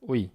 Oi.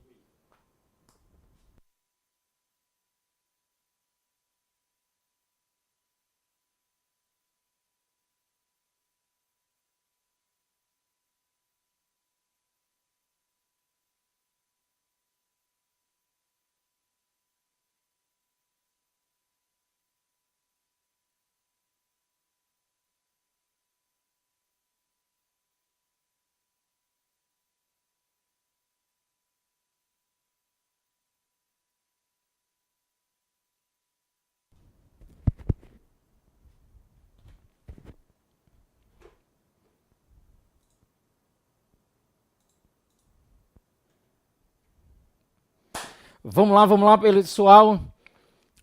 Vamos lá, pessoal.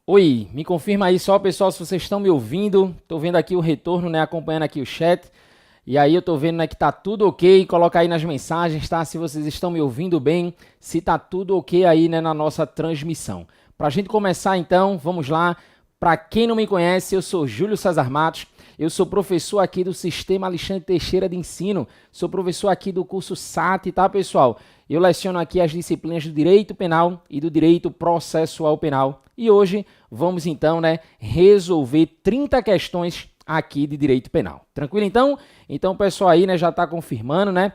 Oi, me confirma aí só, pessoal, se vocês estão me ouvindo. Tô vendo aqui o retorno, né, acompanhando aqui o chat. E aí eu tô vendo, né, que tá tudo ok. Coloca aí nas mensagens, tá? Se vocês estão me ouvindo bem, se tá tudo ok aí, né, na nossa transmissão. Pra gente começar, então, vamos lá. Para quem não me conhece, eu sou Júlio César Matos. Eu sou professor aqui do Sistema Alexandre Teixeira de Ensino. Sou professor aqui do curso SAT, tá, pessoal? Eu leciono aqui as disciplinas do Direito Penal e do Direito Processual Penal. E hoje vamos, então, né, resolver 30 questões aqui de Direito Penal. Tranquilo, então? Então, o pessoal aí, né, já está confirmando, né?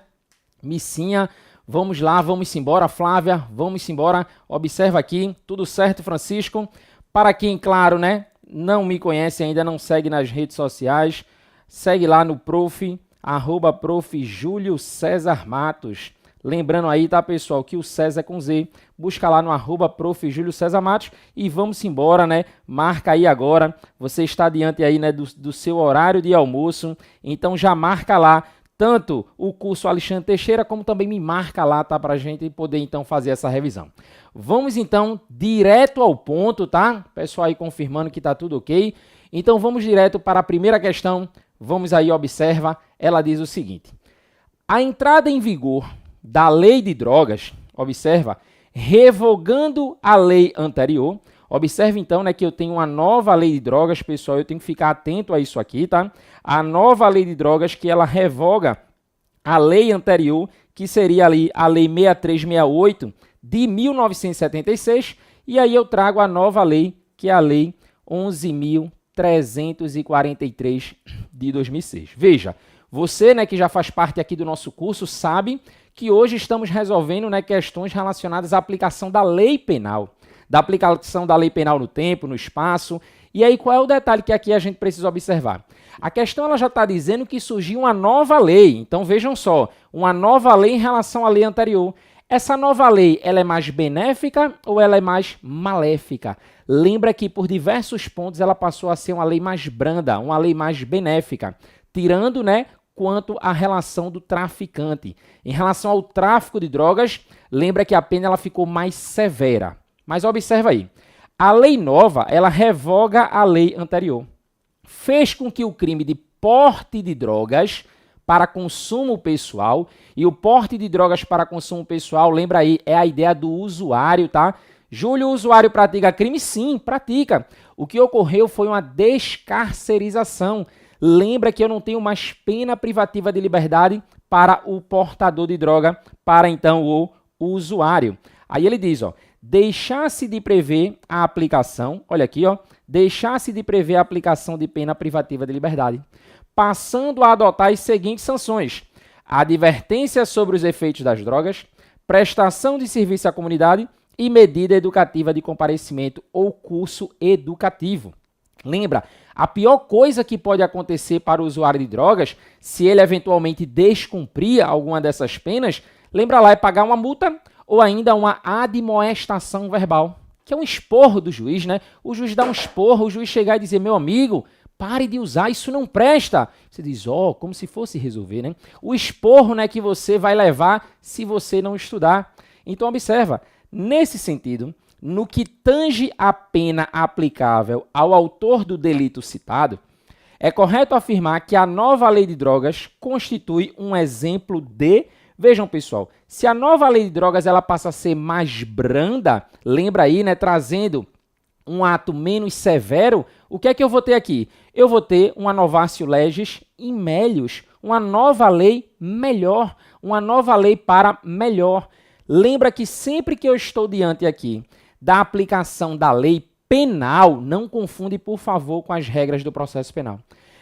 Missinha, vamos lá, vamos embora. Flávia, vamos embora. Observa aqui, tudo certo, Francisco? Para quem, claro, né, não me conhece ainda, não segue nas redes sociais, segue lá no @prof. Júlio César Matos. Lembrando aí, tá, pessoal, que o César é com Z. Busca lá no @prof. Júlio César Matos e vamos embora, né? Marca aí agora. Você está diante aí, né, do seu horário de almoço. Então já marca lá tanto o curso Alexandre Teixeira, como também me marca lá, tá? Pra gente poder, então, fazer essa revisão. Vamos, então, direto ao ponto, tá? Pessoal aí confirmando que tá tudo ok. Então, vamos direto para a primeira questão. Vamos aí, observa. Ela diz o seguinte. A entrada em vigor da lei de drogas, observa, revogando a lei anterior. Observe, então, né, que eu tenho uma nova lei de drogas, pessoal, eu tenho que ficar atento a isso aqui, tá? A nova lei de drogas que ela revoga a lei anterior, que seria ali a lei 6368 de 1976, e aí eu trago a nova lei, que é a lei 11.343 de 2006. Veja, você, né, que já faz parte aqui do nosso curso, sabe que hoje estamos resolvendo, né, questões relacionadas à aplicação da lei penal, da aplicação da lei penal no tempo, no espaço. E aí, qual é o detalhe que aqui a gente precisa observar? A questão ela já está dizendo que surgiu uma nova lei. Então, vejam só, uma nova lei em relação à lei anterior. Essa nova lei, ela é mais benéfica ou ela é mais maléfica? Lembra que, por diversos pontos, ela passou a ser uma lei mais branda, uma lei mais benéfica, tirando, né, quanto à relação do traficante. Em relação ao tráfico de drogas, lembra que a pena ela ficou mais severa. Mas observa aí, a lei nova, ela revoga a lei anterior. Fez com que o crime de porte de drogas para consumo pessoal, e o porte de drogas para consumo pessoal, lembra aí, é a ideia do usuário, tá? Júlio, o usuário pratica crime? Sim, pratica. O que ocorreu foi uma descarcerização. Lembra que eu não tenho mais pena privativa de liberdade para o portador de droga, para então o usuário. Aí ele diz, ó, deixar-se de prever a aplicação, olha aqui, ó, deixar-se de prever a aplicação de pena privativa de liberdade, passando a adotar as seguintes sanções: advertência sobre os efeitos das drogas, prestação de serviço à comunidade e medida educativa de comparecimento ou curso educativo. Lembra, a pior coisa que pode acontecer para o usuário de drogas, se ele eventualmente descumprir alguma dessas penas, lembra lá, é pagar uma multa ou ainda uma admoestação verbal, que é um esporro do juiz, né? O juiz dá um esporro, o juiz chegar e dizer, meu amigo, pare de usar, isso não presta. Você diz, como se fosse resolver, né? O esporro, né, que você vai levar se você não estudar. Então, observa, nesse sentido, no que tange a pena aplicável ao autor do delito citado, é correto afirmar que a nova lei de drogas constitui um exemplo de... Vejam, pessoal, se a nova lei de drogas ela passa a ser mais branda, lembra aí, né, trazendo um ato menos severo, o que é que eu vou ter aqui? Eu vou ter uma novatio legis in melius, uma nova lei melhor, uma nova lei para melhor. Lembra que sempre que eu estou diante aqui da aplicação da lei penal, não confunde, por favor, com as regras do processo penal.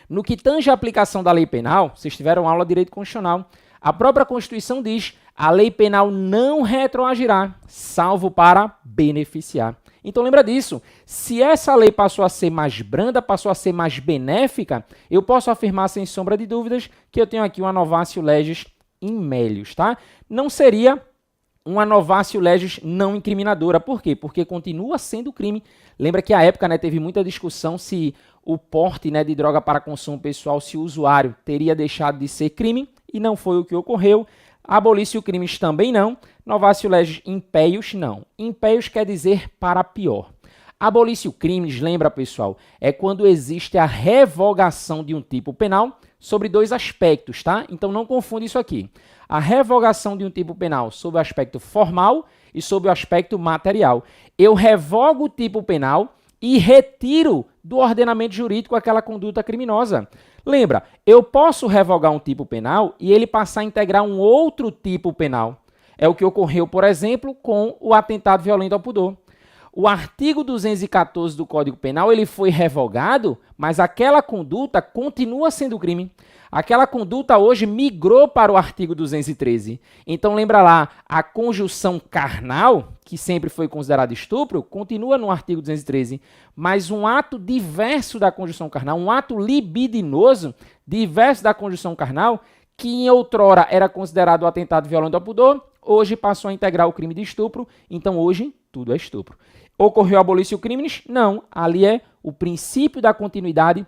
No que tange a aplicação da lei penal, vocês tiveram aula de direito constitucional, a própria Constituição diz, a lei penal não retroagirá, salvo para beneficiar. Então lembra disso, se essa lei passou a ser mais branda, passou a ser mais benéfica, eu posso afirmar sem sombra de dúvidas que eu tenho aqui uma novatio legis in melius, tá? Não seria uma novatio legis não incriminadora. Por quê? Porque continua sendo crime. Lembra que à época, né, teve muita discussão se o porte, né, de droga para consumo pessoal, se o usuário teria deixado de ser crime, e não foi o que ocorreu. Abolício crimes também não. Novatio legis impeius não. Impeius quer dizer para pior. Abolício crimes, lembra, pessoal, é quando existe a revogação de um tipo penal sobre dois aspectos, tá? Então não confunde isso aqui. A revogação de um tipo penal sob o aspecto formal e sob o aspecto material. Eu revogo o tipo penal e retiro do ordenamento jurídico aquela conduta criminosa. Lembra, eu posso revogar um tipo penal e ele passar a integrar um outro tipo penal. É o que ocorreu, por exemplo, com o atentado violento ao pudor. O artigo 214 do Código Penal ele foi revogado, mas aquela conduta continua sendo crime. Aquela conduta hoje migrou para o artigo 213. Então lembra lá, a conjunção carnal, que sempre foi considerado estupro, continua no artigo 213. Mas um ato diverso da conjunção carnal, um ato libidinoso, diverso da conjunção carnal, que em outrora era considerado o atentado violento ao pudor, hoje passou a integrar o crime de estupro, então hoje tudo é estupro. Ocorreu abolício crimes? Não, ali é o princípio da continuidade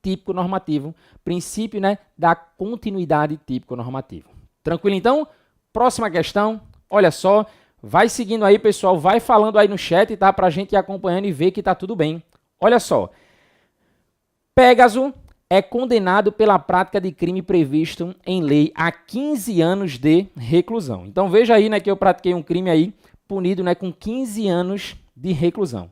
típico-normativo, princípio, né, da continuidade típico-normativo. Tranquilo, então? Próxima questão, olha só, vai seguindo aí, pessoal, vai falando aí no chat, tá, pra gente ir acompanhando e ver que tá tudo bem. Olha só, Pégaso é condenado pela prática de crime previsto em lei a 15 anos de reclusão. Então veja aí, né, que eu pratiquei um crime aí punido, né, com 15 anos de reclusão.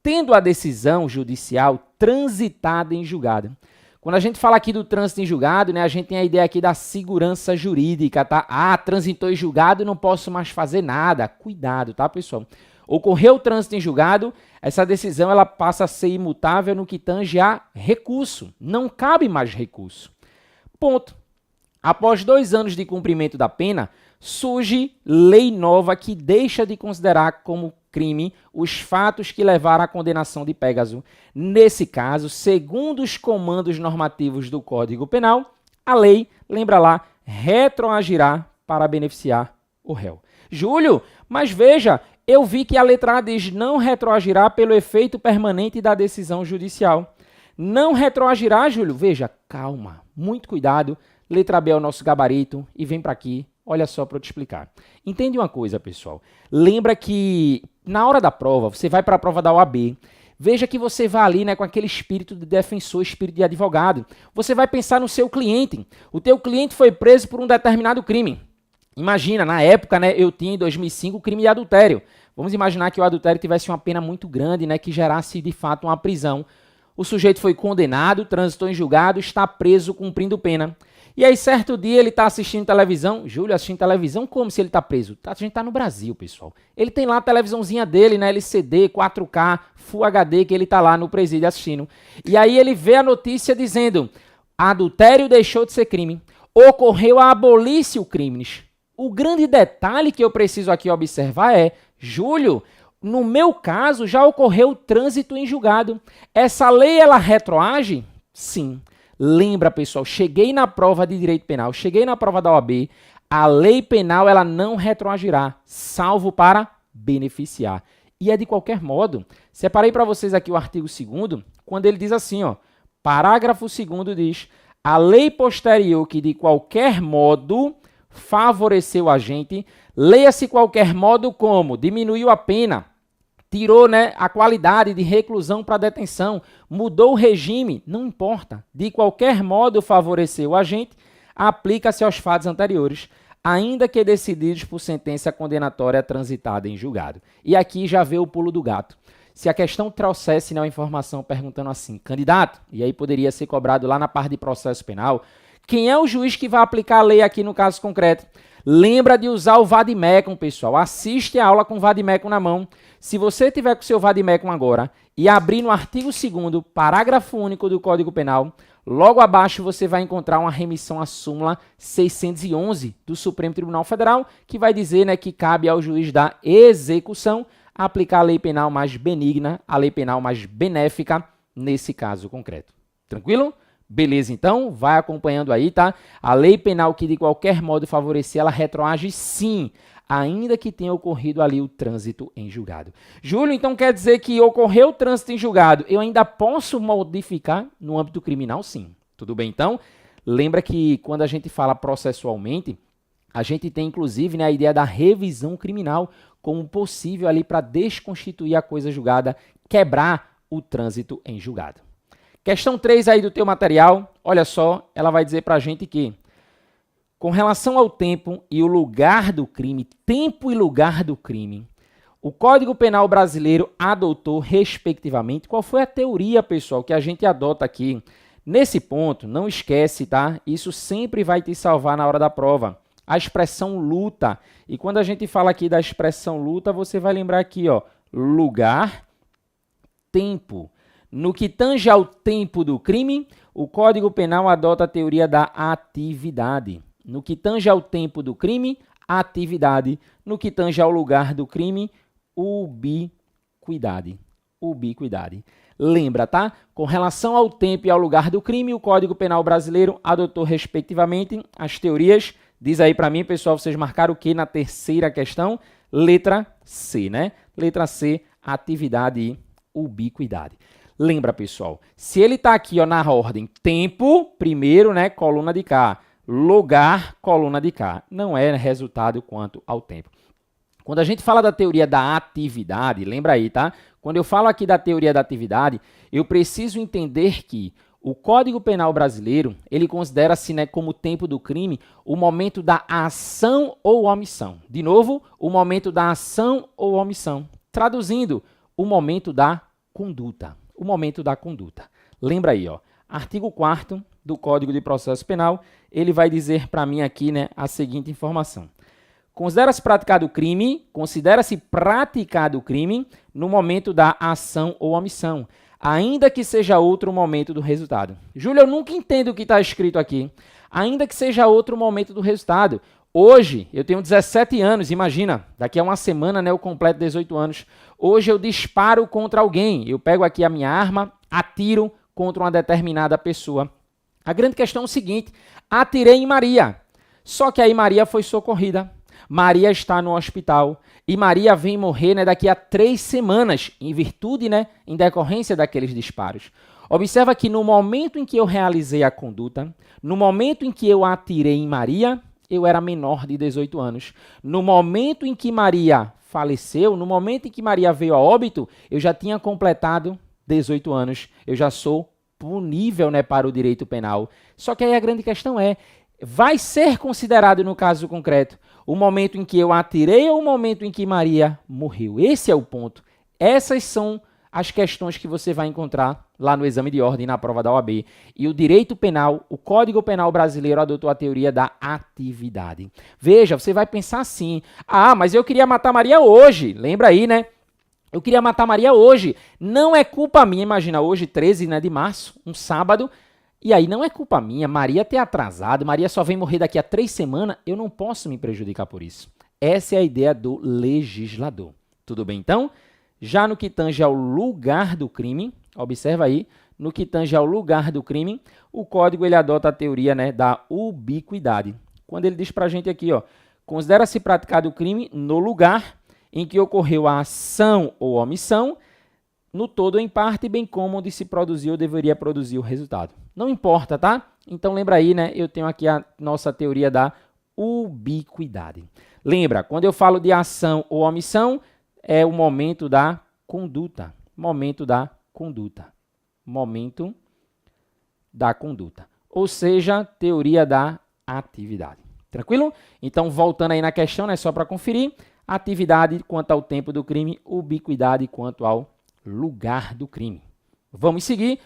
Tendo a decisão judicial transitada em julgado. Quando a gente fala aqui do trânsito em julgado, né, a gente tem a ideia aqui da segurança jurídica, tá? Ah, transitou em julgado, não posso mais fazer nada. Cuidado, tá, pessoal? Ocorreu o trânsito em julgado, essa decisão ela passa a ser imutável no que tange a recurso. Não cabe mais recurso. Ponto. Após 2 anos de cumprimento da pena, surge lei nova que deixa de considerar como crime os fatos que levaram à condenação de Pégaso. Nesse caso, segundo os comandos normativos do Código Penal, a lei, lembra lá, retroagirá para beneficiar o réu. Júlio, mas veja, eu vi que a letra A diz não retroagirá pelo efeito permanente da decisão judicial. Não retroagirá, Júlio? Veja, calma, muito cuidado. Letra B é o nosso gabarito e vem para aqui. Olha só para eu te explicar. Entende uma coisa, pessoal? Lembra que na hora da prova, você vai para a prova da OAB, veja que você vai ali, né, com aquele espírito de defensor, espírito de advogado. Você vai pensar no seu cliente. O teu cliente foi preso por um determinado crime. Imagina, na época, né, eu tinha em 2005 o crime de adultério. Vamos imaginar que o adultério tivesse uma pena muito grande, né, que gerasse de fato uma prisão. O sujeito foi condenado, transitou em julgado, está preso cumprindo pena. E aí, certo dia, ele está assistindo televisão. Júlio, assistindo televisão? Como se ele está preso? A gente está no Brasil, pessoal. Ele tem lá a televisãozinha dele, né? LCD, 4K, Full HD, que ele está lá no presídio assistindo. E aí ele vê a notícia dizendo: adultério deixou de ser crime. Ocorreu a abolício crimes. O grande detalhe que eu preciso aqui observar é, Júlio, no meu caso, já ocorreu o trânsito em julgado. Essa lei, ela retroage? Sim. Lembra, pessoal, cheguei na prova de direito penal, cheguei na prova da OAB, a lei penal ela não retroagirá, salvo para beneficiar. E é de qualquer modo. Separei para vocês aqui o artigo 2º, quando ele diz assim, ó, parágrafo 2º diz, a lei posterior que de qualquer modo favoreceu o agente, leia-se qualquer modo como diminuiu a pena, tirou, né, a qualidade de reclusão para detenção, mudou o regime, não importa. De qualquer modo favoreceu o agente, aplica-se aos fatos anteriores, ainda que decididos por sentença condenatória transitada em julgado. E aqui já vê o pulo do gato. Se a questão trouxesse, né, uma informação perguntando assim, candidato, e aí poderia ser cobrado lá na parte de processo penal, quem é o juiz que vai aplicar a lei aqui no caso concreto? Lembra de usar o vademecum, pessoal. Assiste a aula com o vademecum na mão. Se você tiver com o seu vademecum agora e abrir no artigo 2º, parágrafo único do Código Penal, logo abaixo você vai encontrar uma remissão à súmula 611 do Supremo Tribunal Federal, que vai dizer, né, que cabe ao juiz da execução aplicar a lei penal mais benigna, a lei penal mais benéfica nesse caso concreto. Tranquilo? Beleza, então, vai acompanhando aí, tá? A lei penal que de qualquer modo favorecer, ela retroage sim, ainda que tenha ocorrido ali o trânsito em julgado. Júlio, então quer dizer que ocorreu o trânsito em julgado, eu ainda posso modificar no âmbito criminal? Sim. Tudo bem, então? Lembra que quando a gente fala processualmente, a gente tem inclusive, né, a ideia da revisão criminal como possível ali para desconstituir a coisa julgada, quebrar o trânsito em julgado. Questão 3 aí do teu material, olha só, ela vai dizer para a gente que, com relação ao tempo e o lugar do crime, tempo e lugar do crime, o Código Penal brasileiro adotou, respectivamente, qual foi a teoria, pessoal, que a gente adota aqui? Nesse ponto, não esquece, tá? Isso sempre vai te salvar na hora da prova. A expressão luta. E quando a gente fala aqui da expressão luta, você vai lembrar aqui, ó, lugar, tempo. No que tange ao tempo do crime, o Código Penal adota a teoria da atividade. No que tange ao tempo do crime, atividade. No que tange ao lugar do crime, ubiquidade. Ubiquidade. Lembra, tá? Com relação ao tempo e ao lugar do crime, o Código Penal brasileiro adotou, respectivamente, as teorias. Diz aí para mim, pessoal, vocês marcaram o que na terceira questão? Letra C, né? Letra C, atividade e ubiquidade. Lembra, pessoal, se ele está aqui, ó, na ordem tempo, primeiro, né, coluna de cá, lugar, coluna de cá, não é resultado quanto ao tempo. Quando a gente fala da teoria da atividade, lembra aí, tá? Quando eu falo aqui da teoria da atividade, eu preciso entender que o Código Penal brasileiro, ele considera-se, né, como tempo do crime o momento da ação ou omissão. De novo, o momento da ação ou omissão. Traduzindo, o momento da conduta. O momento da conduta. Lembra aí, ó, artigo 4º do Código de Processo Penal, ele vai dizer para mim aqui, né, a seguinte informação. Considera-se praticado o crime no momento da ação ou omissão, ainda que seja outro momento do resultado. Júlio, eu nunca entendo o que está escrito aqui. Ainda que seja outro momento do resultado. Hoje, eu tenho 17 anos, imagina, daqui a uma semana, né, eu completo 18 anos. Hoje eu disparo contra alguém, eu pego aqui a minha arma, atiro contra uma determinada pessoa. A grande questão é o seguinte, atirei em Maria, só que aí Maria foi socorrida, Maria está no hospital e Maria vem morrer, né, daqui a 3 semanas, em virtude, né, em decorrência daqueles disparos. Observa que no momento em que eu realizei a conduta, no momento em que eu atirei em Maria, eu era menor de 18 anos. No momento em que Maria faleceu, no momento em que Maria veio a óbito, eu já tinha completado 18 anos. Eu já sou punível, né, para o direito penal. Só que aí a grande questão é, vai ser considerado no caso concreto o momento em que eu atirei ou o momento em que Maria morreu? Esse é o ponto. Essas são as questões que você vai encontrar lá no exame de ordem na prova da OAB. E o direito penal, o Código Penal brasileiro adotou a teoria da atividade. Veja, você vai pensar assim, mas eu queria matar Maria hoje. Lembra aí, né? Eu queria matar Maria hoje. Não é culpa minha, imagina, hoje, 13, né, de março, um sábado, e aí não é culpa minha, Maria ter atrasado, Maria só vem morrer daqui a 3 semanas, eu não posso me prejudicar por isso. Essa é a ideia do legislador. Tudo bem, então? Já no que tange ao lugar do crime, observa aí, no que tange ao lugar do crime, o código ele adota a teoria, né, da ubiquidade. Quando ele diz para a gente aqui, ó, considera-se praticado o crime no lugar em que ocorreu a ação ou omissão, no todo ou em parte, bem como onde se produziu ou deveria produzir o resultado. Não importa, tá? Então lembra aí, né? Eu tenho aqui a nossa teoria da ubiquidade. Lembra, quando eu falo de ação ou omissão, é o momento da conduta. Momento da conduta. Momento da conduta. Ou seja, teoria da atividade. Tranquilo? Então, voltando aí na questão, né, só para conferir, atividade quanto ao tempo do crime, ubiquidade quanto ao lugar do crime. Vamos seguir.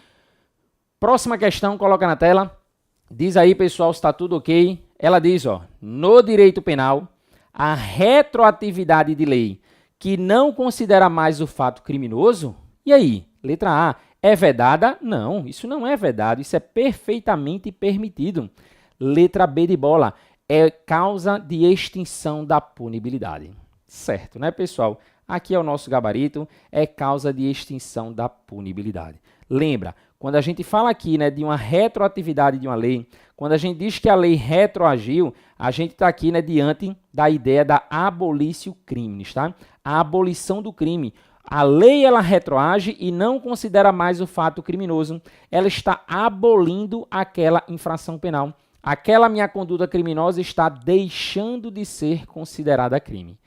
Próxima questão, coloca na tela. Diz aí, pessoal, se está tudo ok. Ela diz, ó, no direito penal, a retroatividade de lei que não considera mais o fato criminoso, e aí? Letra A, é vedada? Não, isso não é vedado, isso é perfeitamente permitido. Letra B de bola, é causa de extinção da punibilidade. Certo, né, pessoal? Aqui é o nosso gabarito, é causa de extinção da punibilidade. Lembra, quando a gente fala aqui, né, de uma retroatividade de uma lei, quando a gente diz que a lei retroagiu, a gente está aqui, né, diante da ideia da abolitio criminis, tá? A abolição do crime. A lei, ela retroage e não considera mais o fato criminoso. Ela está abolindo aquela infração penal. Aquela minha conduta criminosa está deixando de ser considerada crime.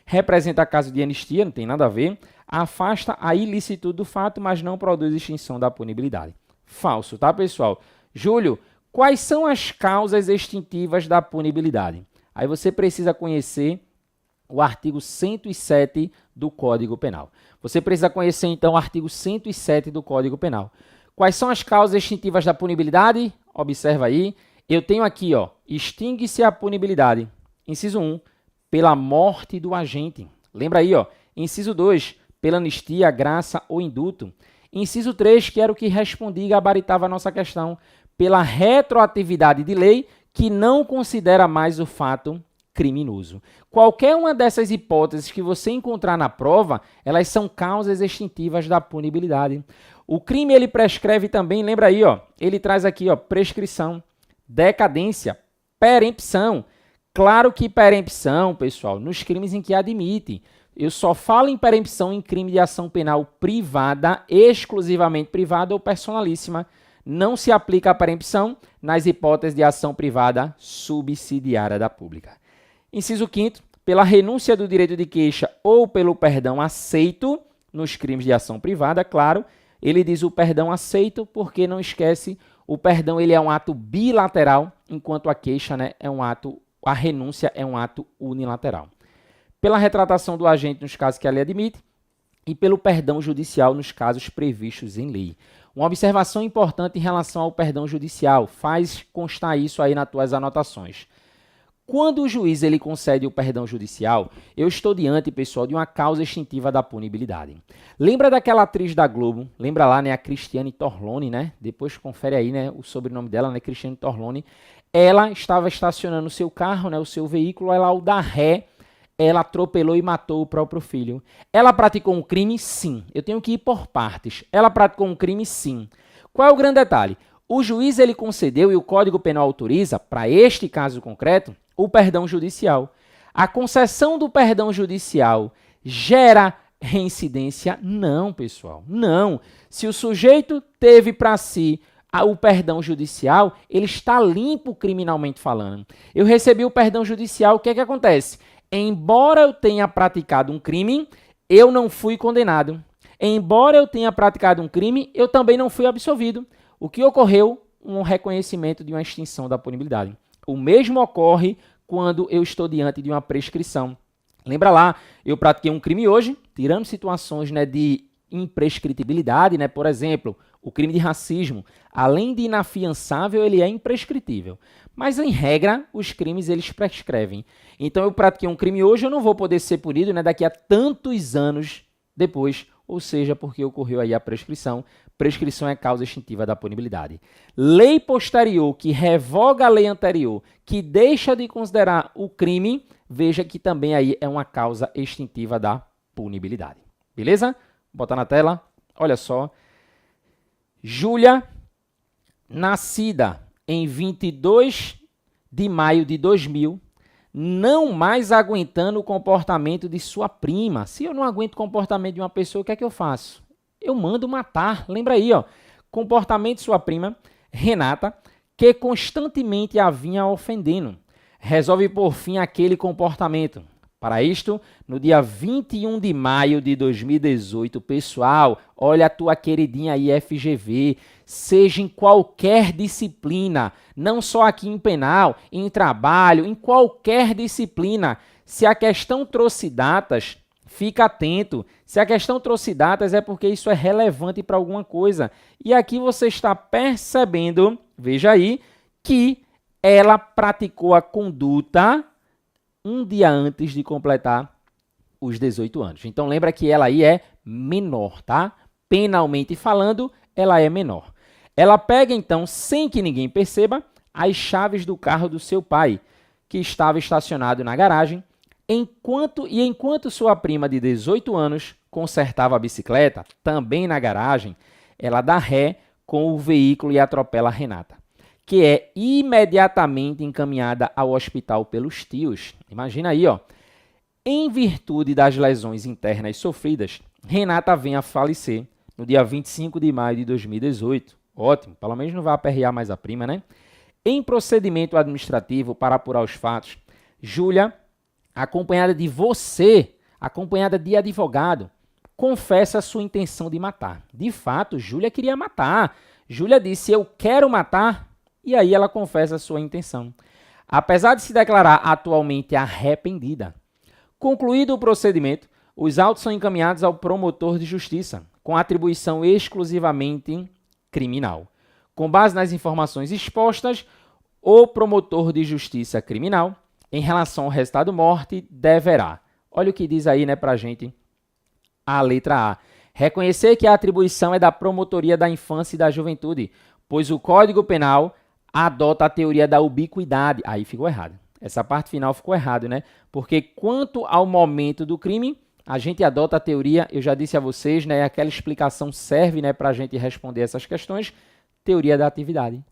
Representa caso de anistia, não tem nada a ver. Afasta a ilicitude do fato, mas não produz extinção da punibilidade. Falso, tá, pessoal? Júlio, quais são as causas extintivas da punibilidade? Aí você precisa conhecer o artigo 107 do Código Penal. Você precisa conhecer, então, o artigo 107 do Código Penal. Quais são as causas extintivas da punibilidade? Observa aí. Eu tenho aqui, ó, extingue-se a punibilidade. Inciso 1, pela morte do agente. Lembra aí, ó. Inciso 2, pela anistia, graça ou indulto. Inciso 3, que era o que respondi e gabaritava a nossa questão, pela retroatividade de lei que não considera mais o fato criminoso. Qualquer uma dessas hipóteses que você encontrar na prova, elas são causas extintivas da punibilidade. O crime, ele prescreve também, lembra aí, ó, ele traz aqui, ó, prescrição, decadência, perempção. Claro que perempção, pessoal, nos crimes em que admite. Eu só falo em perempção em crime de ação penal privada, exclusivamente privada ou personalíssima. Não se aplica a perempção nas hipóteses de ação privada subsidiária da pública. Inciso 5º, pela renúncia do direito de queixa ou pelo perdão aceito nos crimes de ação privada, claro, ele diz o perdão aceito porque não esquece, o perdão ele é um ato bilateral, enquanto a queixa, né, é um ato, a renúncia é um ato unilateral. Pela retratação do agente nos casos que a lei admite e pelo perdão judicial nos casos previstos em lei. Uma observação importante em relação ao perdão judicial, faz constar isso aí nas tuas anotações. Quando o juiz ele concede o perdão judicial, eu estou diante, pessoal, de uma causa extintiva da punibilidade. Lembra daquela atriz da Globo? Lembra lá, né, a Cristiane Torlone, né? Depois confere aí, né, o sobrenome dela, né, Cristiane Torlone. Ela estava estacionando o seu carro, né, o seu veículo, ela ao dar ré, ela atropelou e matou o próprio filho. Ela praticou um crime? Sim. Eu tenho que ir por partes. Ela praticou um crime? Sim. Qual é o grande detalhe? O juiz ele concedeu e o Código Penal autoriza, para este caso concreto, o perdão judicial. A concessão do perdão judicial gera reincidência? Não, pessoal, não. Se o sujeito teve para si o perdão judicial, ele está limpo criminalmente falando. Eu recebi o perdão judicial, o que é que acontece? Embora eu tenha praticado um crime, eu não fui condenado. Embora eu tenha praticado um crime, eu também não fui absolvido. O que ocorreu? Um reconhecimento de uma extinção da punibilidade. O mesmo ocorre quando eu estou diante de uma prescrição. Lembra lá, eu pratiquei um crime hoje, tirando situações, né, de imprescritibilidade, né? Por exemplo, o crime de racismo, além de inafiançável, ele é imprescritível. Mas, em regra, os crimes eles prescrevem. Então, eu pratiquei um crime hoje, eu não vou poder ser punido, né, daqui a tantos anos depois, ou seja, porque ocorreu aí a prescrição. Prescrição é causa extintiva da punibilidade. Lei posterior que revoga a lei anterior, que deixa de considerar o crime, veja que também aí é uma causa extintiva da punibilidade. Beleza? Vou botar na tela. Olha só. Júlia, nascida em 22 de maio de 2000, não mais aguentando o comportamento de sua prima. Se eu não aguento o comportamento de uma pessoa, o que é que eu faço? Eu mando matar. Lembra aí, ó, comportamento de sua prima, Renata, que constantemente a vinha ofendendo. Resolve por fim aquele comportamento. Para isto, no dia 21 de maio de 2018, pessoal, olha a tua queridinha aí FGV, seja em qualquer disciplina, não só aqui em penal, em trabalho, em qualquer disciplina, se a questão trouxe datas, fica atento. Se a questão trouxe datas é porque isso é relevante para alguma coisa. E aqui você está percebendo, veja aí, que ela praticou a conduta um dia antes de completar os 18 anos. Então, lembra que ela aí é menor, tá? Penalmente falando, ela é menor. Ela pega, então, sem que ninguém perceba, as chaves do carro do seu pai, que estava estacionado na garagem, enquanto sua prima de 18 anos consertava a bicicleta, também na garagem, ela dá ré com o veículo e atropela a Renata, que é imediatamente encaminhada ao hospital pelos tios. Imagina aí, ó. Em virtude das lesões internas sofridas, Renata vem a falecer no dia 25 de maio de 2018. Ótimo, pelo menos não vai aperrear mais a prima, né? Em procedimento administrativo para apurar os fatos, Júlia, acompanhada de você, acompanhada de advogado, confessa sua intenção de matar. De fato, Júlia queria matar. Júlia disse, eu quero matar. E aí ela confessa a sua intenção, apesar de se declarar atualmente arrependida. Concluído o procedimento, os autos são encaminhados ao promotor de justiça, com atribuição exclusivamente criminal. Com base nas informações expostas, o promotor de justiça criminal, em relação ao resultado morte, deverá, olha o que diz aí, né, pra gente, a letra A, reconhecer que a atribuição é da Promotoria da Infância e da Juventude, pois o Código Penal adota a teoria da ubiquidade. Aí ficou errado. Essa parte final ficou errado, né? Porque quanto ao momento do crime, a gente adota a teoria, eu já disse a vocês, né? Aquela explicação serve, né, para a gente responder essas questões. Teoria da atividade.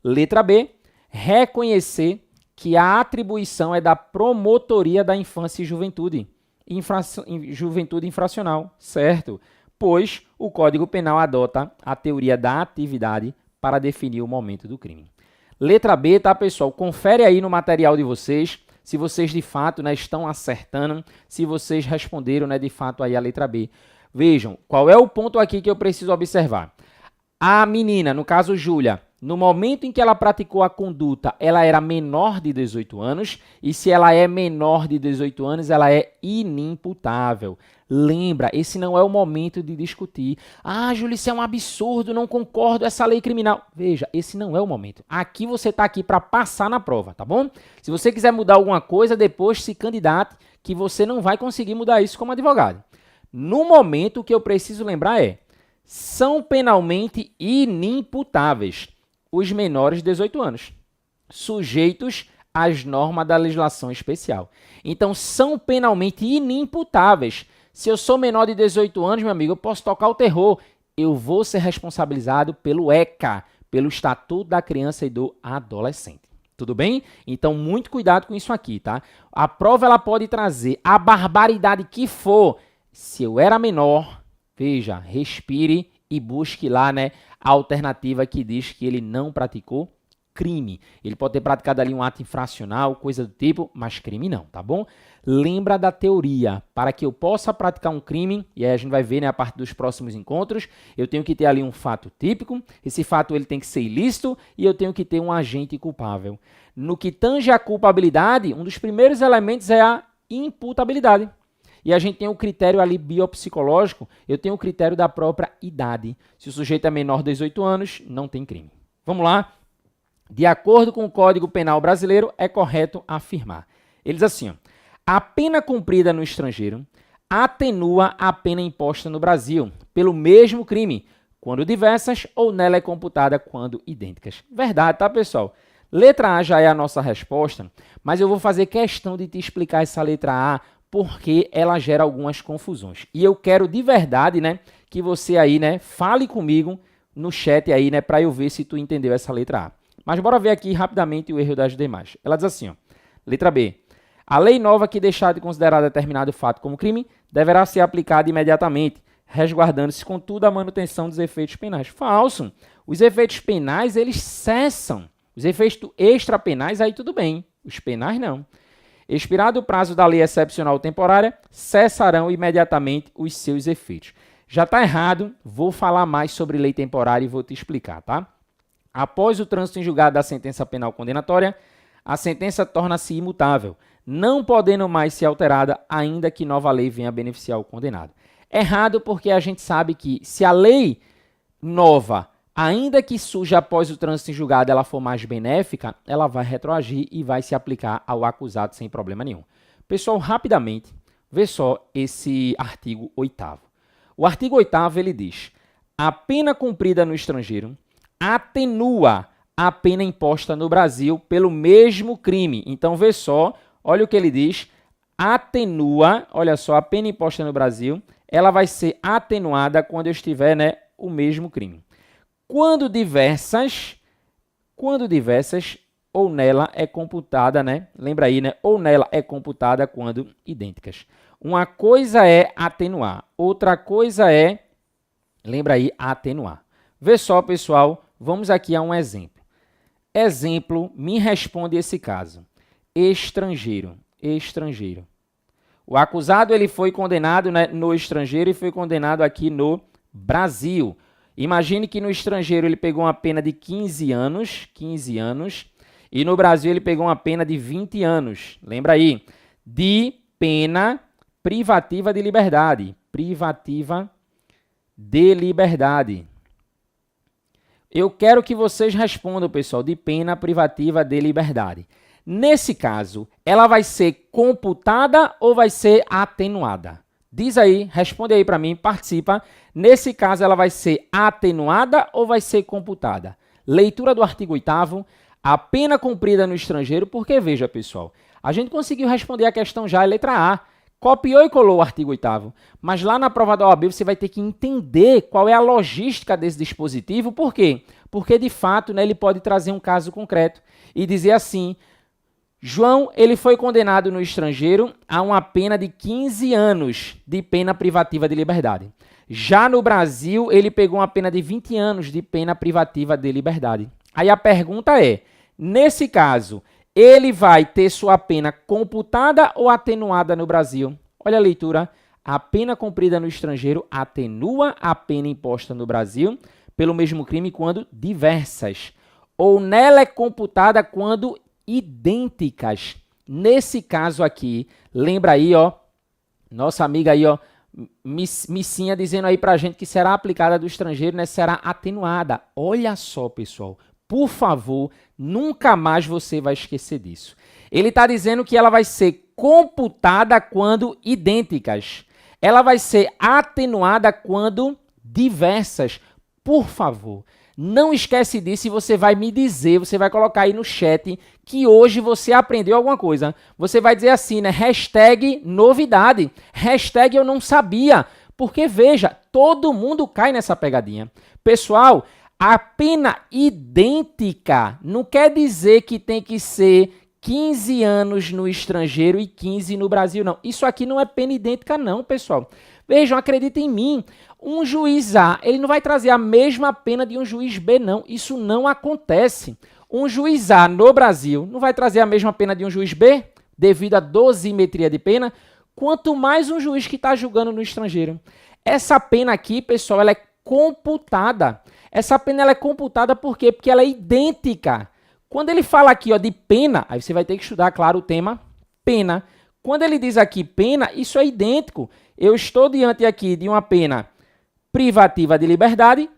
Letra B, reconhecer que a atribuição é da Promotoria da Infância e Juventude. Juventude infracional, certo? Pois o Código Penal adota a teoria da atividade para definir o momento do crime. Letra B, tá, pessoal? Confere aí no material de vocês se vocês de fato, né, estão acertando, se vocês responderam, né, de fato aí a letra B. Vejam, qual é o ponto aqui que eu preciso observar? A menina, no caso Júlia, no momento em que ela praticou a conduta, ela era menor de 18 anos, e se ela é menor de 18 anos, ela é inimputável. Lembra, esse não é o momento de discutir. Ah, Júlia, isso é um absurdo, não concordo, essa lei criminal. Veja, esse não é o momento. Aqui você está aqui para passar na prova, tá bom? Se você quiser mudar alguma coisa, depois se candidate, que você não vai conseguir mudar isso como advogado. No momento, o que eu preciso lembrar é, são penalmente inimputáveis os menores de 18 anos, sujeitos às normas da legislação especial. Então, são penalmente inimputáveis. Se eu sou menor de 18 anos, meu amigo, eu posso tocar o terror. Eu vou ser responsabilizado pelo ECA, pelo Estatuto da Criança e do Adolescente. Tudo bem? Então, muito cuidado com isso aqui, tá? A prova ela pode trazer a barbaridade que for. Se eu era menor, veja, respire e busque lá, né, a alternativa que diz que ele não praticou crime. Ele pode ter praticado ali um ato infracional, coisa do tipo, mas crime não, tá bom? Lembra da teoria. Para que eu possa praticar um crime, e aí a gente vai ver, né, a partir dos próximos encontros, eu tenho que ter ali um fato típico, esse fato ele tem que ser ilícito e eu tenho que ter um agente culpável. No que tange a culpabilidade, um dos primeiros elementos é a imputabilidade. E a gente tem o critério ali biopsicológico, eu tenho o critério da própria idade. Se o sujeito é menor de 18 anos, não tem crime. Vamos lá? De acordo com o Código Penal brasileiro, é correto afirmar. Eles assim, ó, a pena cumprida no estrangeiro atenua a pena imposta no Brasil pelo mesmo crime, quando diversas, ou nela é computada quando idênticas. Verdade, tá, pessoal? Letra A já é a nossa resposta, mas eu vou fazer questão de te explicar essa letra A, porque ela gera algumas confusões. E eu quero de verdade, né, que você aí, né, fale comigo no chat aí, né, para eu ver se tu entendeu essa letra A. Mas bora ver aqui rapidamente o erro das demais. Ela diz assim, ó, letra B. A lei nova que deixar de considerar determinado fato como crime deverá ser aplicada imediatamente, resguardando-se, contudo, a manutenção dos efeitos penais. Falso. Os efeitos penais, eles cessam. Os efeitos extrapenais, aí tudo bem. Os penais, não. Expirado o prazo da lei excepcional temporária, cessarão imediatamente os seus efeitos. Já está errado, vou falar mais sobre lei temporária e vou te explicar, tá? Após o trânsito em julgado da sentença penal condenatória, a sentença torna-se imutável, não podendo mais ser alterada, ainda que nova lei venha beneficiar o condenado. Errado porque a gente sabe que se a lei nova, ainda que surja após o trânsito em julgado, ela for mais benéfica, ela vai retroagir e vai se aplicar ao acusado sem problema nenhum. Pessoal, rapidamente, vê só esse artigo 8º. O artigo 8º, ele diz: a pena cumprida no estrangeiro atenua a pena imposta no Brasil pelo mesmo crime. Então, vê só, olha o que ele diz, atenua, olha só, a pena imposta no Brasil, ela vai ser atenuada quando eu estiver, né, o mesmo crime. Quando diversas, ou nela é computada, né, lembra aí, né, ou nela é computada quando idênticas. Uma coisa é atenuar, outra coisa é, lembra aí, atenuar. Vê só, pessoal, vamos aqui a um exemplo. Exemplo, me responde esse caso. Estrangeiro. O acusado ele foi condenado, né, no estrangeiro e foi condenado aqui no Brasil. Imagine que no estrangeiro ele pegou uma pena de 15 anos, e no Brasil ele pegou uma pena de 20 anos. Lembra aí? De pena privativa de liberdade. Eu quero que vocês respondam, pessoal, de pena privativa de liberdade. Nesse caso, ela vai ser computada ou vai ser atenuada? Diz aí, responde aí para mim, participa. Nesse caso, ela vai ser atenuada ou vai ser computada? Leitura do artigo 8º, a pena cumprida no estrangeiro, porque veja, pessoal, a gente conseguiu responder a questão já, letra A. Copiou e colou o artigo 8º, mas lá na prova da OAB você vai ter que entender qual é a logística desse dispositivo. Por quê? Porque, de fato, né, ele pode trazer um caso concreto e dizer assim: João, ele foi condenado no estrangeiro a uma pena de 15 anos de pena privativa de liberdade. Já no Brasil, ele pegou uma pena de 20 anos de pena privativa de liberdade. Aí a pergunta é, nesse caso, ele vai ter sua pena computada ou atenuada no Brasil? Olha a leitura. A pena cumprida no estrangeiro atenua a pena imposta no Brasil pelo mesmo crime quando diversas. Ou nela é computada quando idênticas. Nesse caso aqui, lembra aí, ó, nossa amiga aí, ó, Missinha dizendo aí pra gente que será aplicada do estrangeiro, né, será atenuada. Olha só, pessoal. Por favor, nunca mais você vai esquecer disso. Ele está dizendo que ela vai ser computada quando idênticas. Ela vai ser atenuada quando diversas. Por favor, não esquece disso e você vai me dizer, você vai colocar aí no chat que hoje você aprendeu alguma coisa. Você vai dizer assim, né? Hashtag novidade. Hashtag eu não sabia. Porque, veja, todo mundo cai nessa pegadinha. Pessoal, a pena idêntica não quer dizer que tem que ser 15 anos no estrangeiro e 15 no Brasil, não. Isso aqui não é pena idêntica, não, pessoal. Vejam, acreditem em mim. Um juiz A, ele não vai trazer a mesma pena de um juiz B, não. Isso não acontece. Um juiz A no Brasil não vai trazer a mesma pena de um juiz B, devido à dosimetria de pena, quanto mais um juiz que está julgando no estrangeiro. Essa pena aqui, pessoal, ela é computada. Essa pena ela é computada por quê? Porque ela é idêntica. Quando ele fala aqui, ó, de pena, aí você vai ter que estudar, claro, o tema pena. Quando ele diz aqui pena, isso é idêntico. Eu estou diante aqui de uma pena privativa de liberdade.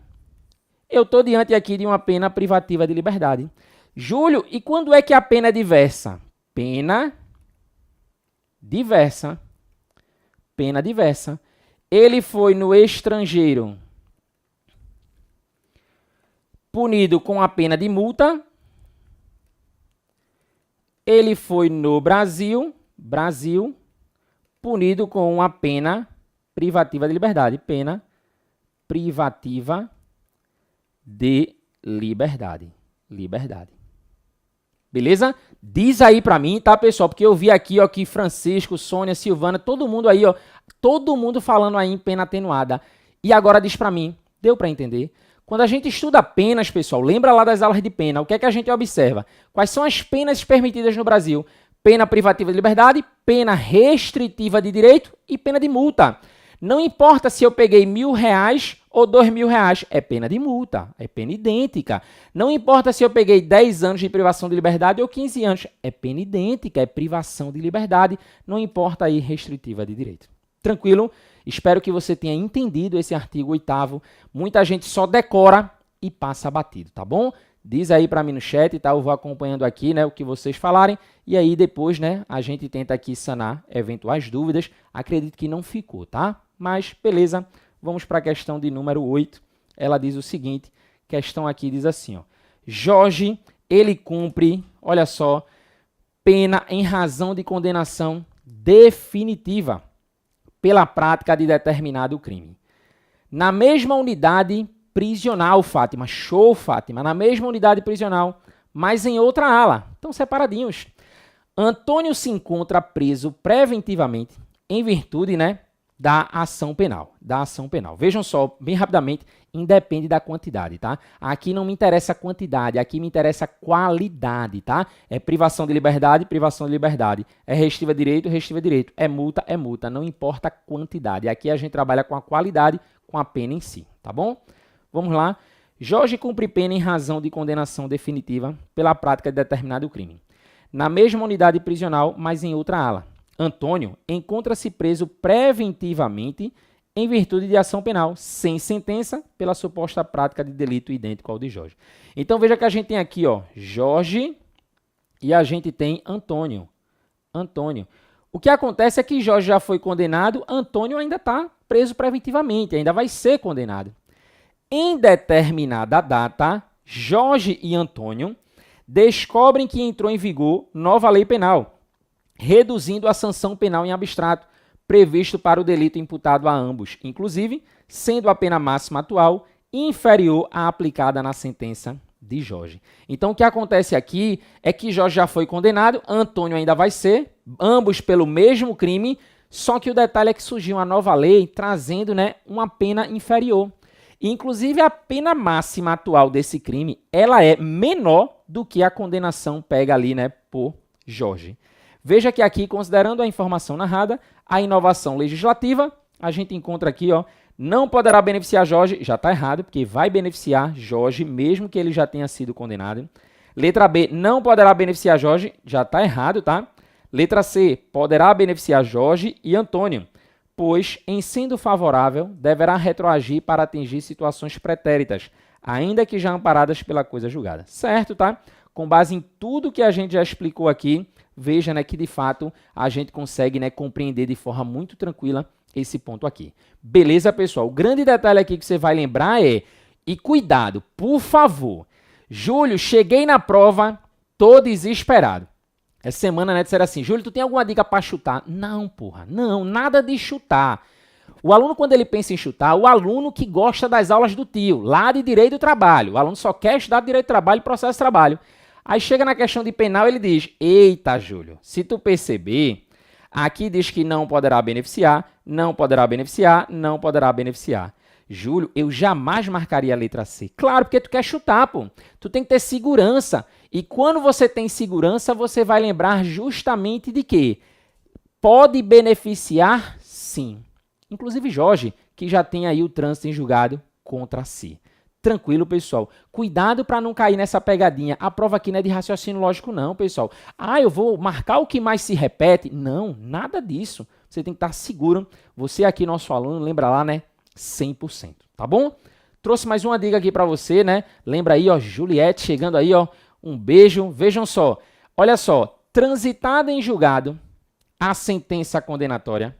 Eu estou diante aqui de uma pena privativa de liberdade. Júlio, e quando é que a pena é diversa? Pena diversa. Pena diversa. Ele foi no estrangeiro punido com a pena de multa. Ele foi no Brasil, punido com uma pena privativa de liberdade. Pena privativa de liberdade. liberdade. Beleza? Diz aí pra mim, tá, pessoal? Porque eu vi aqui, ó, que Francisco, Sônia, Silvana, todo mundo aí, ó, todo mundo falando aí em pena atenuada. E agora diz pra mim, deu pra entender? Quando a gente estuda penas, pessoal, lembra lá das aulas de pena, o que é que a gente observa? Quais são as penas permitidas no Brasil? Pena privativa de liberdade, pena restritiva de direito e pena de multa. Não importa se eu peguei R$1.000 ou R$2.000, é pena de multa, é pena idêntica. Não importa se eu peguei 10 anos de privação de liberdade ou 15 anos, é pena idêntica, é privação de liberdade, não importa aí restritiva de direito. Tranquilo? Espero que você tenha entendido esse artigo 8º. Muita gente só decora e passa batido, tá bom? Diz aí para mim no chat, tá? Eu vou acompanhando aqui, né, o que vocês falarem e aí depois, né, a gente tenta aqui sanar eventuais dúvidas. Acredito que não ficou, tá? Mas beleza, vamos para a questão de número 8. Ela diz o seguinte, questão aqui diz assim, ó. Jorge, ele cumpre, olha só, pena em razão de condenação definitiva pela prática de determinado crime. Na mesma unidade prisional, Fátima, show, Fátima, na mesma unidade prisional, mas em outra ala, estão separadinhos. Antônio se encontra preso preventivamente em virtude, né, da ação penal, Vejam só, bem rapidamente, independe da quantidade, tá? Aqui não me interessa a quantidade, aqui me interessa a qualidade, tá? É privação de liberdade, É restritiva de direito. É multa, não importa a quantidade. Aqui a gente trabalha com a qualidade, com a pena em si, tá bom? Vamos lá. Jorge cumpre pena em razão de condenação definitiva pela prática de determinado crime. Na mesma unidade prisional, mas em outra ala. Antônio encontra-se preso preventivamente em virtude de ação penal, sem sentença, pela suposta prática de delito idêntico ao de Jorge. Então, veja que a gente tem aqui, ó, Jorge e a gente tem Antônio. O que acontece é que Jorge já foi condenado, Antônio ainda está preso preventivamente, ainda vai ser condenado. Em determinada data, Jorge e Antônio descobrem que entrou em vigor nova lei penal, reduzindo a sanção penal em abstrato, previsto para o delito imputado a ambos, inclusive sendo a pena máxima atual inferior à aplicada na sentença de Jorge. Então, o que acontece aqui é que Jorge já foi condenado, Antônio ainda vai ser, ambos pelo mesmo crime, só que o detalhe é que surgiu uma nova lei trazendo, né, uma pena inferior. Inclusive, a pena máxima atual desse crime, ela é menor do que a condenação pega ali, né, por Jorge. Veja que aqui, considerando a informação narrada, a inovação legislativa, a gente encontra aqui, ó, não poderá beneficiar Jorge, já está errado, porque vai beneficiar Jorge, mesmo que ele já tenha sido condenado. Letra B, não poderá beneficiar Jorge, já está errado, tá? Letra C, poderá beneficiar Jorge e Antônio, pois, em sendo favorável, deverá retroagir para atingir situações pretéritas, ainda que já amparadas pela coisa julgada. Certo, tá? Com base em tudo que a gente já explicou aqui, veja, né, que de fato a gente consegue, né, compreender de forma muito tranquila esse ponto aqui. Beleza, pessoal? O grande detalhe aqui que você vai lembrar é, e cuidado, por favor, Júlio, cheguei na prova, tô desesperado. Essa semana, né, disseram assim, Júlio, tu tem alguma dica para chutar? Não, porra, não, nada de chutar. O aluno, quando ele pensa em chutar, o aluno que gosta das aulas do tio, lá de direito do trabalho, o aluno só quer estudar direito do trabalho e processo de trabalho. Aí chega na questão de penal, ele diz, eita, Júlio, se tu perceber, aqui diz que não poderá beneficiar, não poderá beneficiar, não poderá beneficiar. Júlio, eu jamais marcaria a letra C. Claro, porque tu quer chutar, pô. Tu tem que ter segurança. E quando você tem segurança, você vai lembrar justamente de que pode beneficiar, sim. Inclusive Jorge, que já tem aí o trânsito em julgado contra si. Tranquilo, pessoal. Cuidado para não cair nessa pegadinha. A prova aqui não é de raciocínio lógico, não, pessoal. Ah, eu vou marcar o que mais se repete. Não, nada disso. Você tem que estar seguro. Você aqui, nosso aluno, lembra lá, né? 100%, tá bom? Trouxe mais uma dica aqui para você, né? Lembra aí, ó, Juliette chegando aí, ó. Um beijo. Vejam só. Olha só. Transitada em julgado a sentença condenatória,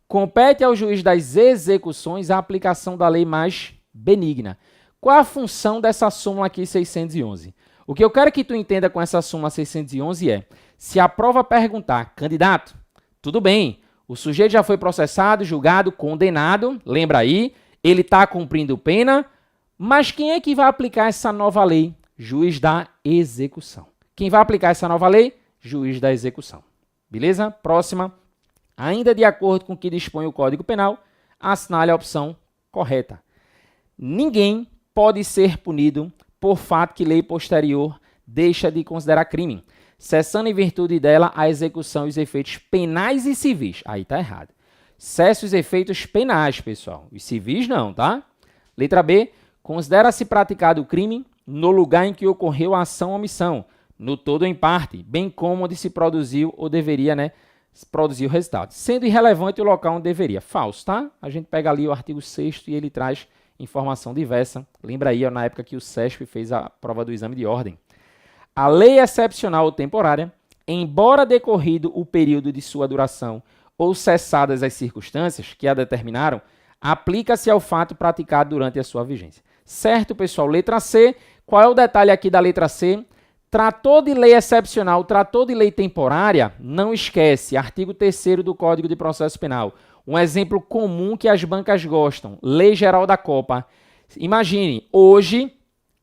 compete ao juiz das execuções a aplicação da lei mais benigna. Qual a função dessa súmula aqui 611? O que eu quero que tu entenda com essa súmula 611 é, se a prova perguntar, candidato, tudo bem, o sujeito já foi processado, julgado, condenado, lembra aí, ele está cumprindo pena, mas quem é que vai aplicar essa nova lei? Juiz da execução. Quem vai aplicar essa nova lei? Juiz da execução. Beleza? Próxima. Ainda de acordo com o que dispõe o Código Penal, assinale a opção correta. Ninguém pode ser punido por fato que lei posterior deixa de considerar crime, cessando em virtude dela a execução e os efeitos penais e civis. Aí tá errado. Cessa os efeitos penais, pessoal. Os civis não, tá? Letra B. Considera-se praticado o crime no lugar em que ocorreu a ação ou omissão, no todo ou em parte, bem como onde se produziu ou deveria, se produzir o resultado, sendo irrelevante o local onde deveria. Falso, tá? A gente pega ali o artigo 6º e ele traz informação diversa. Lembra aí, na época que o SESP fez a prova do exame de ordem. A lei excepcional ou temporária, embora decorrido o período de sua duração ou cessadas as circunstâncias que a determinaram, aplica-se ao fato praticado durante a sua vigência. Certo, pessoal? Letra C. Qual é o detalhe aqui da letra C? Tratou de lei excepcional, tratou de lei temporária, não esquece, artigo 3º do Código de Processo Penal. Um exemplo comum que as bancas gostam, Lei Geral da Copa. Imagine, hoje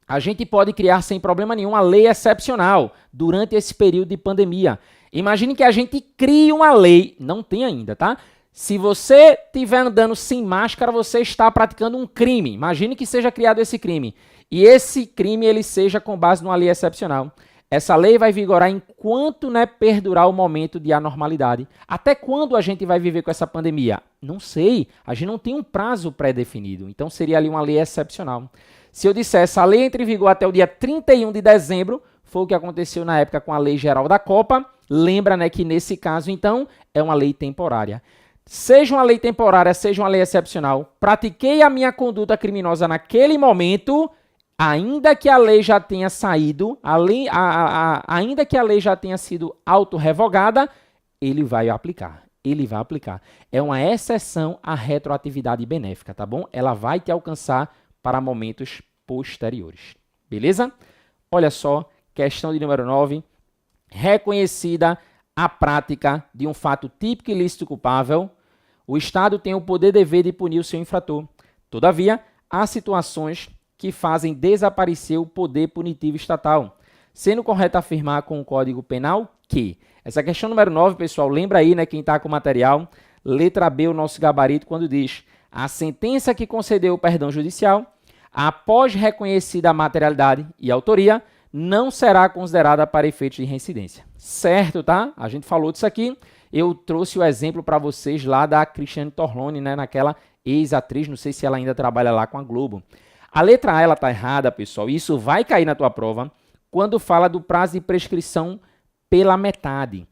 a gente pode criar sem problema nenhum uma lei excepcional durante esse período de pandemia. Imagine que a gente crie uma lei, não tem ainda, tá? Se você estiver andando sem máscara, você está praticando um crime. Imagine que seja criado esse crime. E esse crime ele seja com base numa lei excepcional. Essa lei vai vigorar enquanto perdurar o momento de anormalidade. Até quando a gente vai viver com essa pandemia? Não sei. A gente não tem um prazo pré-definido. Então seria ali uma lei excepcional. Se eu dissesse a lei entra em vigor até o dia 31 de dezembro, foi o que aconteceu na época com a Lei Geral da Copa. Lembra que nesse caso, então, é uma lei temporária. Seja uma lei temporária, seja uma lei excepcional, pratiquei a minha conduta criminosa naquele momento, ainda que a lei já tenha saído, ainda que a lei já tenha sido autorrevogada, ele vai aplicar. Ele vai aplicar. É uma exceção à retroatividade benéfica, tá bom? Ela vai te alcançar para momentos posteriores. Beleza? Olha só, questão de número 9. Reconhecida a prática de um fato típico ilícito culpável, o Estado tem o poder e dever de punir o seu infrator. Todavia, há situações que fazem desaparecer o poder punitivo estatal, sendo correto afirmar com o Código Penal que... Essa questão número 9, pessoal, lembra aí, quem está com o material, letra B, o nosso gabarito, quando diz a sentença que concedeu o perdão judicial, após reconhecida a materialidade e autoria, não será considerada para efeitos de reincidência. Certo, tá? A gente falou disso aqui. Eu trouxe o exemplo para vocês lá da Cristiane Torlone, naquela ex-atriz, não sei se ela ainda trabalha lá com a Globo. A letra A, ela tá errada, pessoal. Isso vai cair na tua prova quando fala do prazo de prescrição pela metade.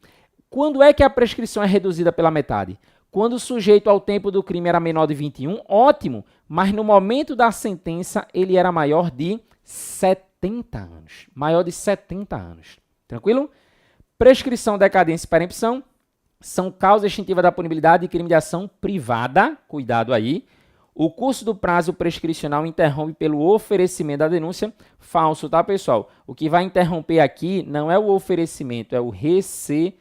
Quando é que a prescrição é reduzida pela metade? Quando o sujeito ao tempo do crime era menor de 21, ótimo, mas no momento da sentença ele era maior de 70 anos. Maior de 70 anos. Tranquilo? Prescrição, decadência e perempção são causa extintiva da punibilidade de crime de ação privada. Cuidado aí. O curso do prazo prescricional interrompe pelo oferecimento da denúncia. Falso, tá, pessoal? O que vai interromper aqui não é o oferecimento, é o recebimento.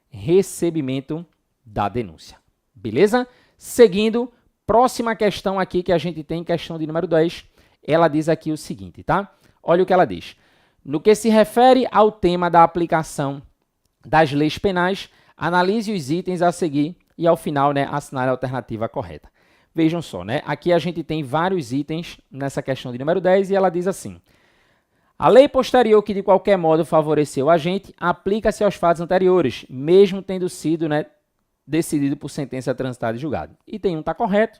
Recebimento da denúncia. Beleza? Seguindo, próxima questão aqui que a gente tem, questão de número 10. Ela diz aqui o seguinte, tá? Olha o que ela diz. No que se refere ao tema da aplicação das leis penais, analise os itens a seguir e, ao final, assinale a alternativa correta. Vejam só, aqui a gente tem vários itens nessa questão de número 10 e ela diz assim: a lei posterior que de qualquer modo favoreceu o agente aplica-se aos fatos anteriores, mesmo tendo sido decidido por sentença transitada e julgado. Item 1 está correto.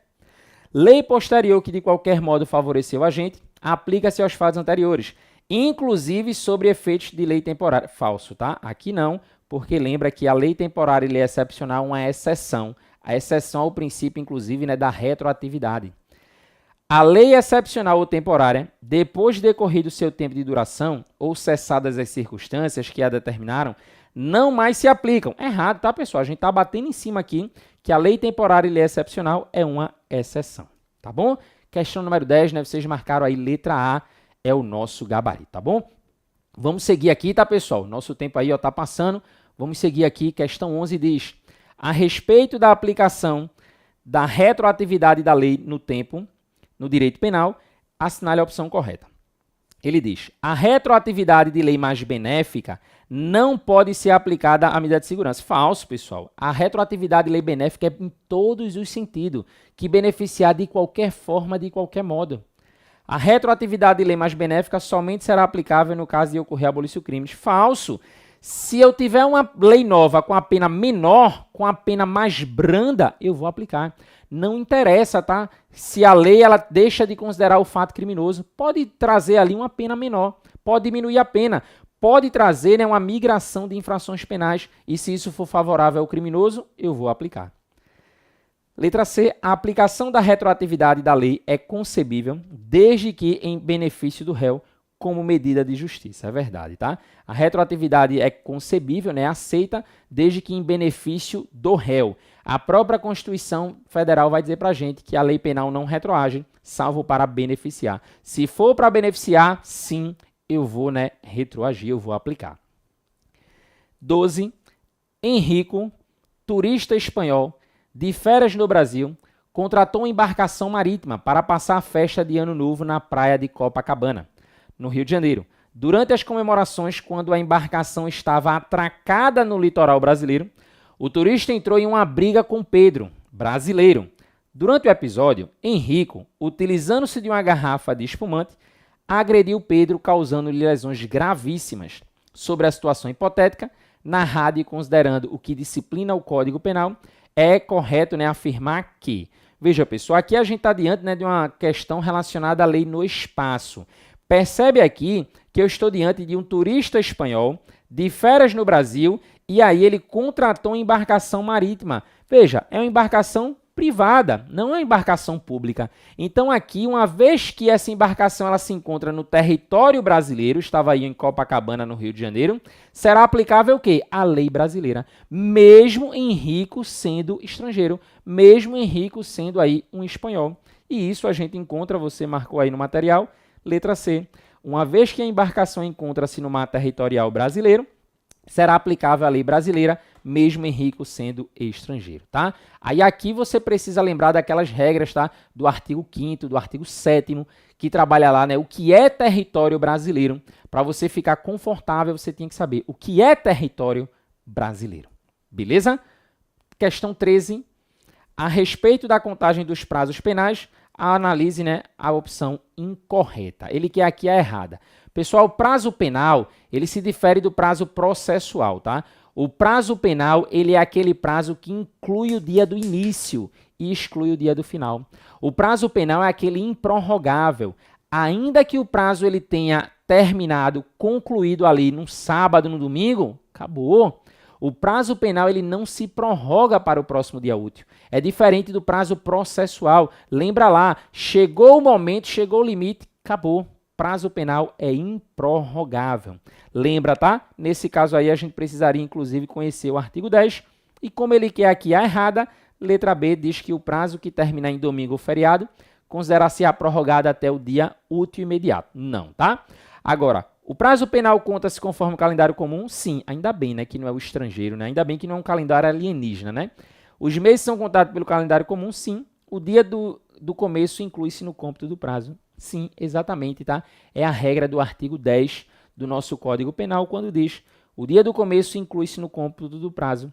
Lei posterior que de qualquer modo favoreceu o agente aplica-se aos fatos anteriores, inclusive sobre efeitos de lei temporária. Falso, tá? Aqui não, porque lembra que a lei temporária e lei excepcional é uma exceção. A exceção ao princípio, inclusive, da retroatividade. A lei excepcional ou temporária, depois de decorrido seu tempo de duração ou cessadas as circunstâncias que a determinaram, não mais se aplicam. Errado, tá, pessoal? A gente está batendo em cima aqui que a lei temporária e lei excepcional é uma exceção. Tá bom? Questão número 10, vocês marcaram aí, letra A é o nosso gabarito, tá bom? Vamos seguir aqui, tá, pessoal? Nosso tempo aí, tá passando. Vamos seguir aqui. Questão 11 diz: a respeito da aplicação da retroatividade da lei no tempo, no direito penal, assinale a opção correta. Ele diz, a retroatividade de lei mais benéfica não pode ser aplicada à medida de segurança. Falso, pessoal. A retroatividade de lei benéfica é em todos os sentidos, que beneficiar de qualquer forma, de qualquer modo. A retroatividade de lei mais benéfica somente será aplicável no caso de ocorrer abolício crimes. Falso. Se eu tiver uma lei nova com a pena menor, com a pena mais branda, eu vou aplicar. Não interessa, tá? Se a lei ela deixa de considerar o fato criminoso, pode trazer ali uma pena menor, pode diminuir a pena, pode trazer, né, uma migração de infrações penais e se isso for favorável ao criminoso, eu vou aplicar. Letra C, a aplicação da retroatividade da lei é concebível desde que em benefício do réu como medida de justiça. É verdade, tá? A retroatividade é concebível, né, aceita desde que em benefício do réu. A própria Constituição Federal vai dizer para a gente que a lei penal não retroage, salvo para beneficiar. Se for para beneficiar, sim, eu vou, né, retroagir, eu vou aplicar. 12. Henrico, turista espanhol, de férias no Brasil, contratou uma embarcação marítima para passar a festa de Ano Novo na praia de Copacabana, no Rio de Janeiro. Durante as comemorações, quando a embarcação estava atracada no litoral brasileiro, o turista entrou em uma briga com Pedro, brasileiro. Durante o episódio, Henrico, utilizando-se de uma garrafa de espumante, agrediu Pedro, causando-lhe lesões gravíssimas. Sobre a situação hipotética, narrada e considerando o que disciplina o Código Penal, é correto, né, afirmar que... Veja, pessoal, aqui a gente está diante, né, de uma questão relacionada à lei no espaço. Percebe aqui que eu estou diante de um turista espanhol de férias no Brasil e aí ele contratou uma embarcação marítima. Veja, é uma embarcação privada, não é uma embarcação pública. Então aqui, uma vez que essa embarcação ela se encontra no território brasileiro, estava aí em Copacabana, no Rio de Janeiro, será aplicável o quê? A lei brasileira, mesmo Henrico sendo estrangeiro, mesmo Henrico sendo aí um espanhol. E isso a gente encontra, você marcou aí no material, letra C. Uma vez que a embarcação encontra-se no mar territorial brasileiro, será aplicável a lei brasileira, mesmo Henrico sendo estrangeiro, tá? Aí aqui você precisa lembrar daquelas regras, tá? Do artigo 5º, do artigo 7º, que trabalha lá, né? O que é território brasileiro. Para você ficar confortável, você tem que saber o que é território brasileiro. Beleza? Questão 13. A respeito da contagem dos prazos penais, analise, né, a opção incorreta. Ele quer aqui a errada. Pessoal, o prazo penal, ele se difere do prazo processual, tá? O prazo penal, ele é aquele prazo que inclui o dia do início e exclui o dia do final. O prazo penal é aquele improrrogável. Ainda que o prazo ele tenha terminado, concluído ali no sábado, no domingo, acabou. O prazo penal ele não se prorroga para o próximo dia útil. É diferente do prazo processual. Lembra lá, chegou o momento, chegou o limite, acabou. Prazo penal é improrrogável. Lembra, tá? Nesse caso aí a gente precisaria inclusive conhecer o artigo 10 e como ele quer aqui a errada, letra B diz que o prazo que terminar em domingo ou feriado considera-se prorrogado até o dia útil imediato. Não, tá? Agora, o prazo penal conta-se conforme o calendário comum? Sim, ainda bem, né, que não é o estrangeiro, né? Ainda bem que não é um calendário alienígena, né? Os meses são contados pelo calendário comum? Sim. O dia do começo inclui-se no cômputo do prazo? Sim, exatamente, tá? É a regra do artigo 10 do nosso Código Penal, quando diz o dia do começo inclui-se no cômputo do prazo.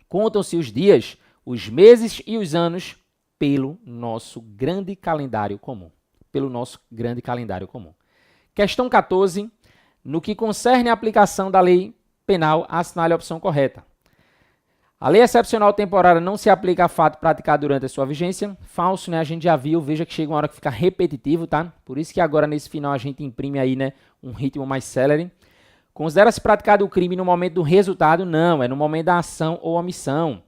Contam-se os dias, os meses e os anos pelo nosso grande calendário comum. Pelo nosso grande calendário comum. Questão 14. No que concerne a aplicação da lei penal, assinale a opção correta. A lei excepcional temporária não se aplica a fato praticado durante a sua vigência. Falso, né? A gente já viu, veja que chega uma hora que fica repetitivo, tá? Por isso que agora nesse final a gente imprime aí, né, um ritmo mais célere. Considera-se praticado o crime no momento do resultado? Não, é no momento da ação ou omissão.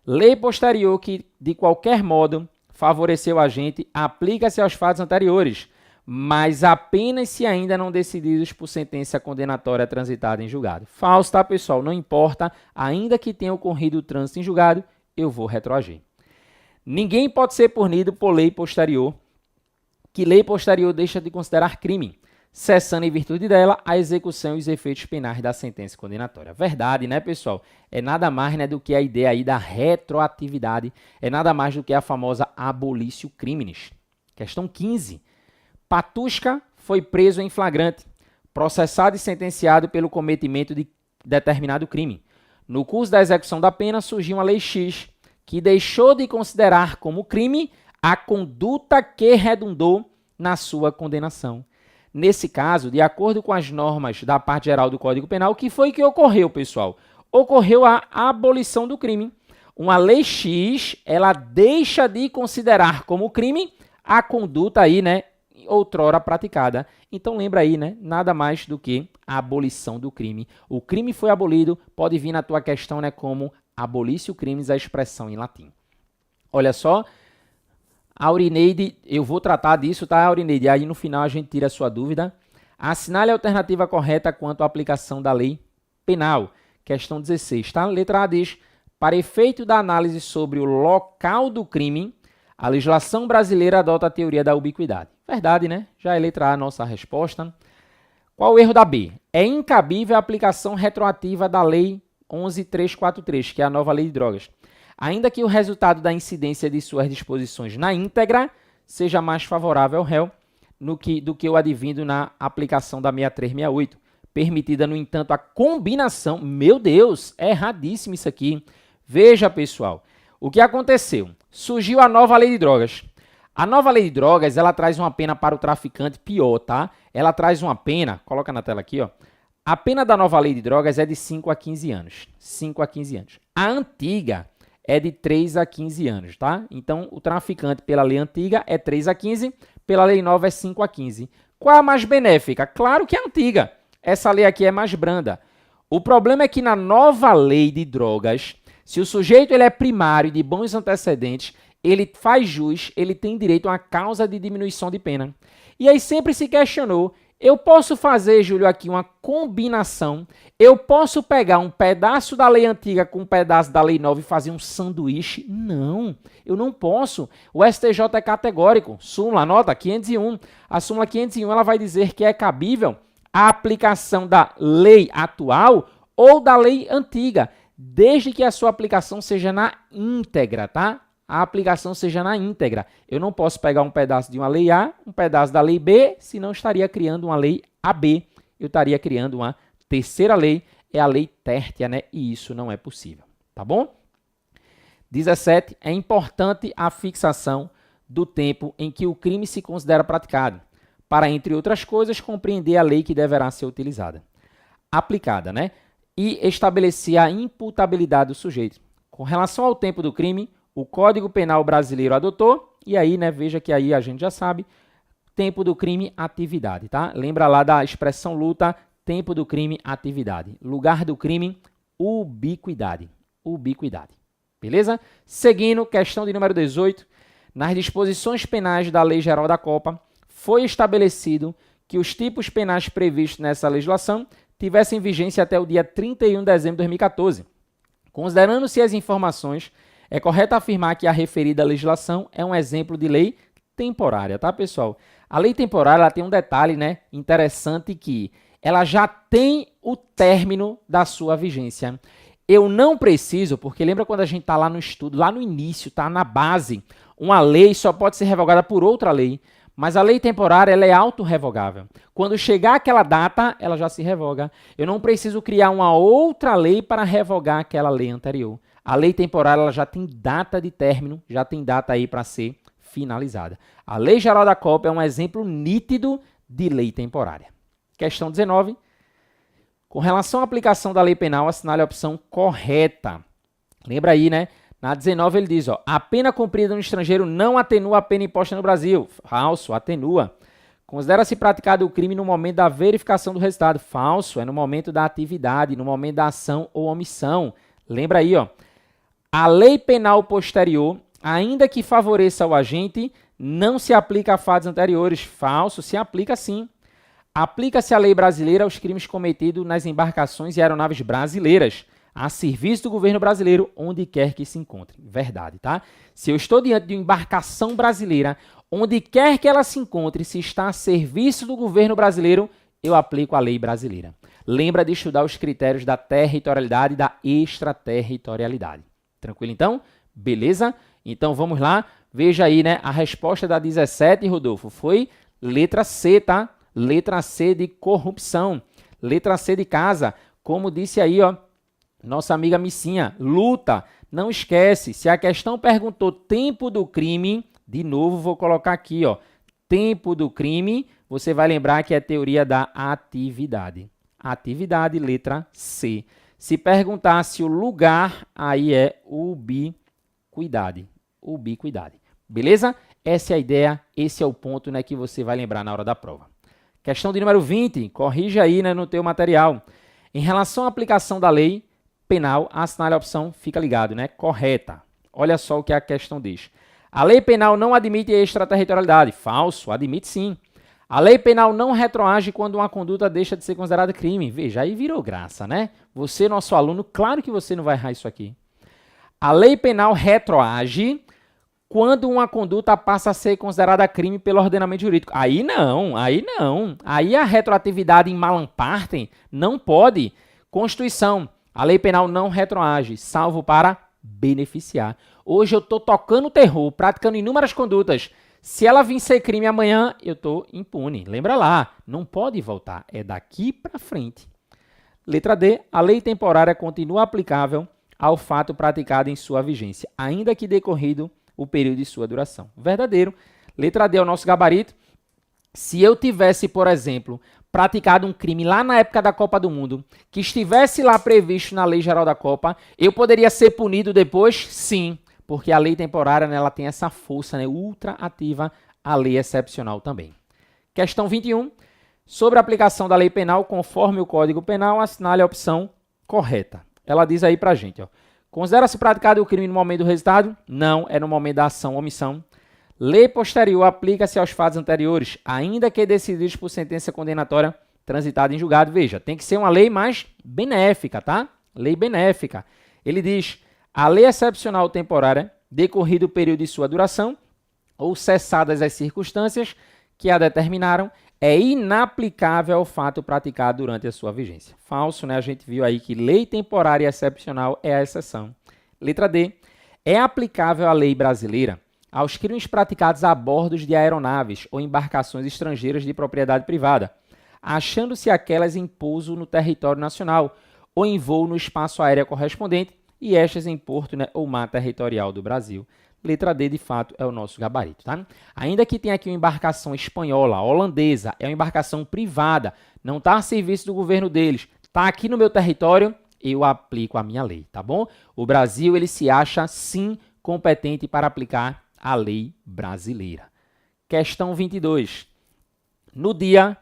Lei posterior que, de qualquer modo, favoreceu o agente, aplica-se aos fatos anteriores, mas apenas se ainda não decididos por sentença condenatória transitada em julgado. Falso, tá, pessoal? Não importa, ainda que tenha ocorrido o trânsito em julgado, eu vou retroagir. Ninguém pode ser punido por lei posterior, que lei posterior deixa de considerar crime, cessando em virtude dela a execução e os efeitos penais da sentença condenatória. Verdade, né, pessoal? É nada mais, né, do que a ideia aí da retroatividade, é nada mais do que a famosa abolício criminis. Questão 15. Patuschka foi preso em flagrante, processado e sentenciado pelo cometimento de determinado crime. No curso da execução da pena, surgiu uma lei X, que deixou de considerar como crime a conduta que redundou na sua condenação. Nesse caso, de acordo com as normas da parte geral do Código Penal, o que foi que ocorreu, pessoal? Ocorreu a abolição do crime. Uma lei X, ela deixa de considerar como crime a conduta aí, né, outrora praticada. Então lembra aí, né, nada mais do que a abolição do crime. O crime foi abolido, pode vir na tua questão, né, como abolício crimes, a expressão em latim. Olha só, Aurineide, eu vou tratar disso, tá, Aurineide? Aí no final a gente tira a sua dúvida. Assinale a alternativa correta quanto à aplicação da lei penal. Questão 16, tá? Letra A diz: para efeito da análise sobre o local do crime, a legislação brasileira adota a teoria da ubiquidade. Verdade, né? Já é letra A a nossa resposta. Qual o erro da B? É incabível a aplicação retroativa da Lei 11.343, que é a nova Lei de Drogas, ainda que o resultado da incidência de suas disposições na íntegra seja mais favorável ao réu do que o advindo na aplicação da 6368, permitida, no entanto, a combinação. Meu Deus, é erradíssimo isso aqui. Veja, pessoal, o que aconteceu? Surgiu a nova Lei de Drogas. A nova Lei de Drogas, ela traz uma pena para o traficante pior, tá? Ela traz uma pena, coloca na tela aqui, ó. A pena da nova Lei de Drogas é de 5 a 15 anos. 5 a 15 anos. A antiga é de 3 a 15 anos, tá? Então, o traficante pela lei antiga é 3 a 15, pela lei nova é 5 a 15. Qual a mais benéfica? Claro que é a antiga. Essa lei aqui é mais branda. O problema é que na nova Lei de Drogas, se o sujeito ele é primário e de bons antecedentes, ele faz jus, ele tem direito a uma causa de diminuição de pena. E aí sempre se questionou, eu posso fazer, Júlio, aqui uma combinação, eu posso pegar um pedaço da lei antiga com um pedaço da lei nova e fazer um sanduíche? Não, eu não posso. O STJ é categórico. Súmula, nota 501. A súmula 501 ela vai dizer que é cabível a aplicação da lei atual ou da lei antiga, desde que a sua aplicação seja na íntegra, tá? A aplicação seja na íntegra. Eu não posso pegar um pedaço de uma lei A, um pedaço da lei B, senão estaria criando uma lei AB. Eu estaria criando uma terceira lei, é a lei tértea, né? E isso não é possível, tá bom? 17. É importante a fixação do tempo em que o crime se considera praticado, para, entre outras coisas, compreender a lei que deverá ser utilizada, aplicada, né? E estabelecer a imputabilidade do sujeito. Com relação ao tempo do crime, o Código Penal brasileiro adotou, e aí, né, veja que aí a gente já sabe, tempo do crime, atividade, tá? Lembra lá da expressão luta, tempo do crime, atividade. Lugar do crime, ubiquidade. Ubiquidade. Beleza? Seguindo, questão de número 18. Nas disposições penais da Lei Geral da Copa, foi estabelecido que os tipos penais previstos nessa legislação tivessem vigência até o dia 31 de dezembro de 2014. Considerando-se as informações, é correto afirmar que a referida legislação é um exemplo de lei temporária, tá, pessoal? A lei temporária ela tem um detalhe, né, interessante, que ela já tem o término da sua vigência. Eu não preciso, porque lembra quando a gente está lá no estudo, lá no início, tá na base, uma lei só pode ser revogada por outra lei, mas a lei temporária ela é autorrevogável. Quando chegar aquela data, ela já se revoga. Eu não preciso criar uma outra lei para revogar aquela lei anterior. A lei temporária ela já tem data de término, já tem data aí para ser finalizada. A Lei Geral da Copa é um exemplo nítido de lei temporária. Questão 19. Com relação à aplicação da lei penal, assinale a opção correta. Lembra aí, né? Na 19 ele diz, ó, a pena cumprida no estrangeiro não atenua a pena imposta no Brasil. Falso, atenua. Considera-se praticado o crime no momento da verificação do resultado. Falso, é no momento da atividade, no momento da ação ou omissão. Lembra aí, ó. A lei penal posterior, ainda que favoreça o agente, não se aplica a fatos anteriores. Falso, se aplica sim. Aplica-se a lei brasileira aos crimes cometidos nas embarcações e aeronaves brasileiras, a serviço do governo brasileiro, onde quer que se encontre. Verdade, tá? Se eu estou diante de uma embarcação brasileira, onde quer que ela se encontre, se está a serviço do governo brasileiro, eu aplico a lei brasileira. Lembra de estudar os critérios da territorialidade e da extraterritorialidade. Tranquilo, então? Beleza? Então, vamos lá. Veja aí, né? A resposta da 17, Rodolfo, foi letra C, tá? Letra C de corrupção. Letra C de casa. Como disse aí, ó, nossa amiga Missinha, luta. Não esquece, se a questão perguntou tempo do crime, de novo vou colocar aqui, ó, tempo do crime, você vai lembrar que é teoria da atividade. Atividade, letra C. Se perguntasse o lugar, aí é ubiquidade. Ubiquidade. Beleza? Essa é a ideia, esse é o ponto, né, que você vai lembrar na hora da prova. Questão de número 20, corrija aí, né, no teu material. Em relação à aplicação da lei penal, assinale a opção, fica ligado, né, correta. Olha só o que a questão diz. A lei penal não admite extraterritorialidade. Falso, admite sim. A lei penal não retroage quando uma conduta deixa de ser considerada crime. Veja, aí virou graça, né? Você, nosso aluno, claro que você não vai errar isso aqui. A lei penal retroage quando uma conduta passa a ser considerada crime pelo ordenamento jurídico. Aí não, aí não. Aí a retroatividade em malam partem não pode. Constituição, a lei penal não retroage, salvo para beneficiar. Hoje eu estou tocando terror, praticando inúmeras condutas. Se ela vir ser crime amanhã, eu estou impune. Lembra lá, não pode voltar, é daqui para frente. Letra D, a lei temporária continua aplicável ao fato praticado em sua vigência, ainda que decorrido o período de sua duração. Verdadeiro. Letra D é o nosso gabarito. Se eu tivesse, por exemplo, praticado um crime lá na época da Copa do Mundo, que estivesse lá previsto na Lei Geral da Copa, eu poderia ser punido depois? Sim, porque a lei temporária, né, ela tem essa força, né, ultra ativa, a lei excepcional também. Questão 21. Sobre a aplicação da lei penal conforme o Código Penal, assinale a opção correta. Ela diz aí pra gente, ó. Considera-se praticado o crime no momento do resultado? Não, é no momento da ação ou omissão. Lei posterior aplica-se aos fatos anteriores, ainda que decididos por sentença condenatória transitada em julgado. Veja, tem que ser uma lei mais benéfica, tá? Lei benéfica. Ele diz, a lei excepcional temporária, decorrido o período de sua duração, ou cessadas as circunstâncias que a determinaram, é inaplicável ao fato praticado durante a sua vigência. Falso, né? A gente viu aí que lei temporária excepcional é a exceção. Letra D. É aplicável a lei brasileira aos crimes praticados a bordo de aeronaves ou embarcações estrangeiras de propriedade privada, achando-se aquelas em pouso no território nacional ou em voo no espaço aéreo correspondente e estas em porto, né, ou mar territorial do Brasil. Letra D, de fato, é o nosso gabarito, tá? Ainda que tenha aqui uma embarcação espanhola, holandesa, é uma embarcação privada, não está a serviço do governo deles, está aqui no meu território, eu aplico a minha lei, tá bom? O Brasil, ele se acha, sim, competente para aplicar a lei brasileira. Questão 22. No dia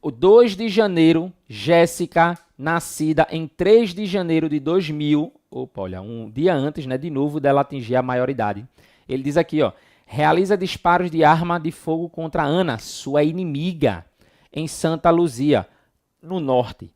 2 de janeiro, Jéssica, nascida em 3 de janeiro de 2000, opa, olha, um dia antes, né, de novo dela atingir a maioridade. Ele diz aqui, ó, realiza disparos de arma de fogo contra Ana, sua inimiga, em Santa Luzia, no norte.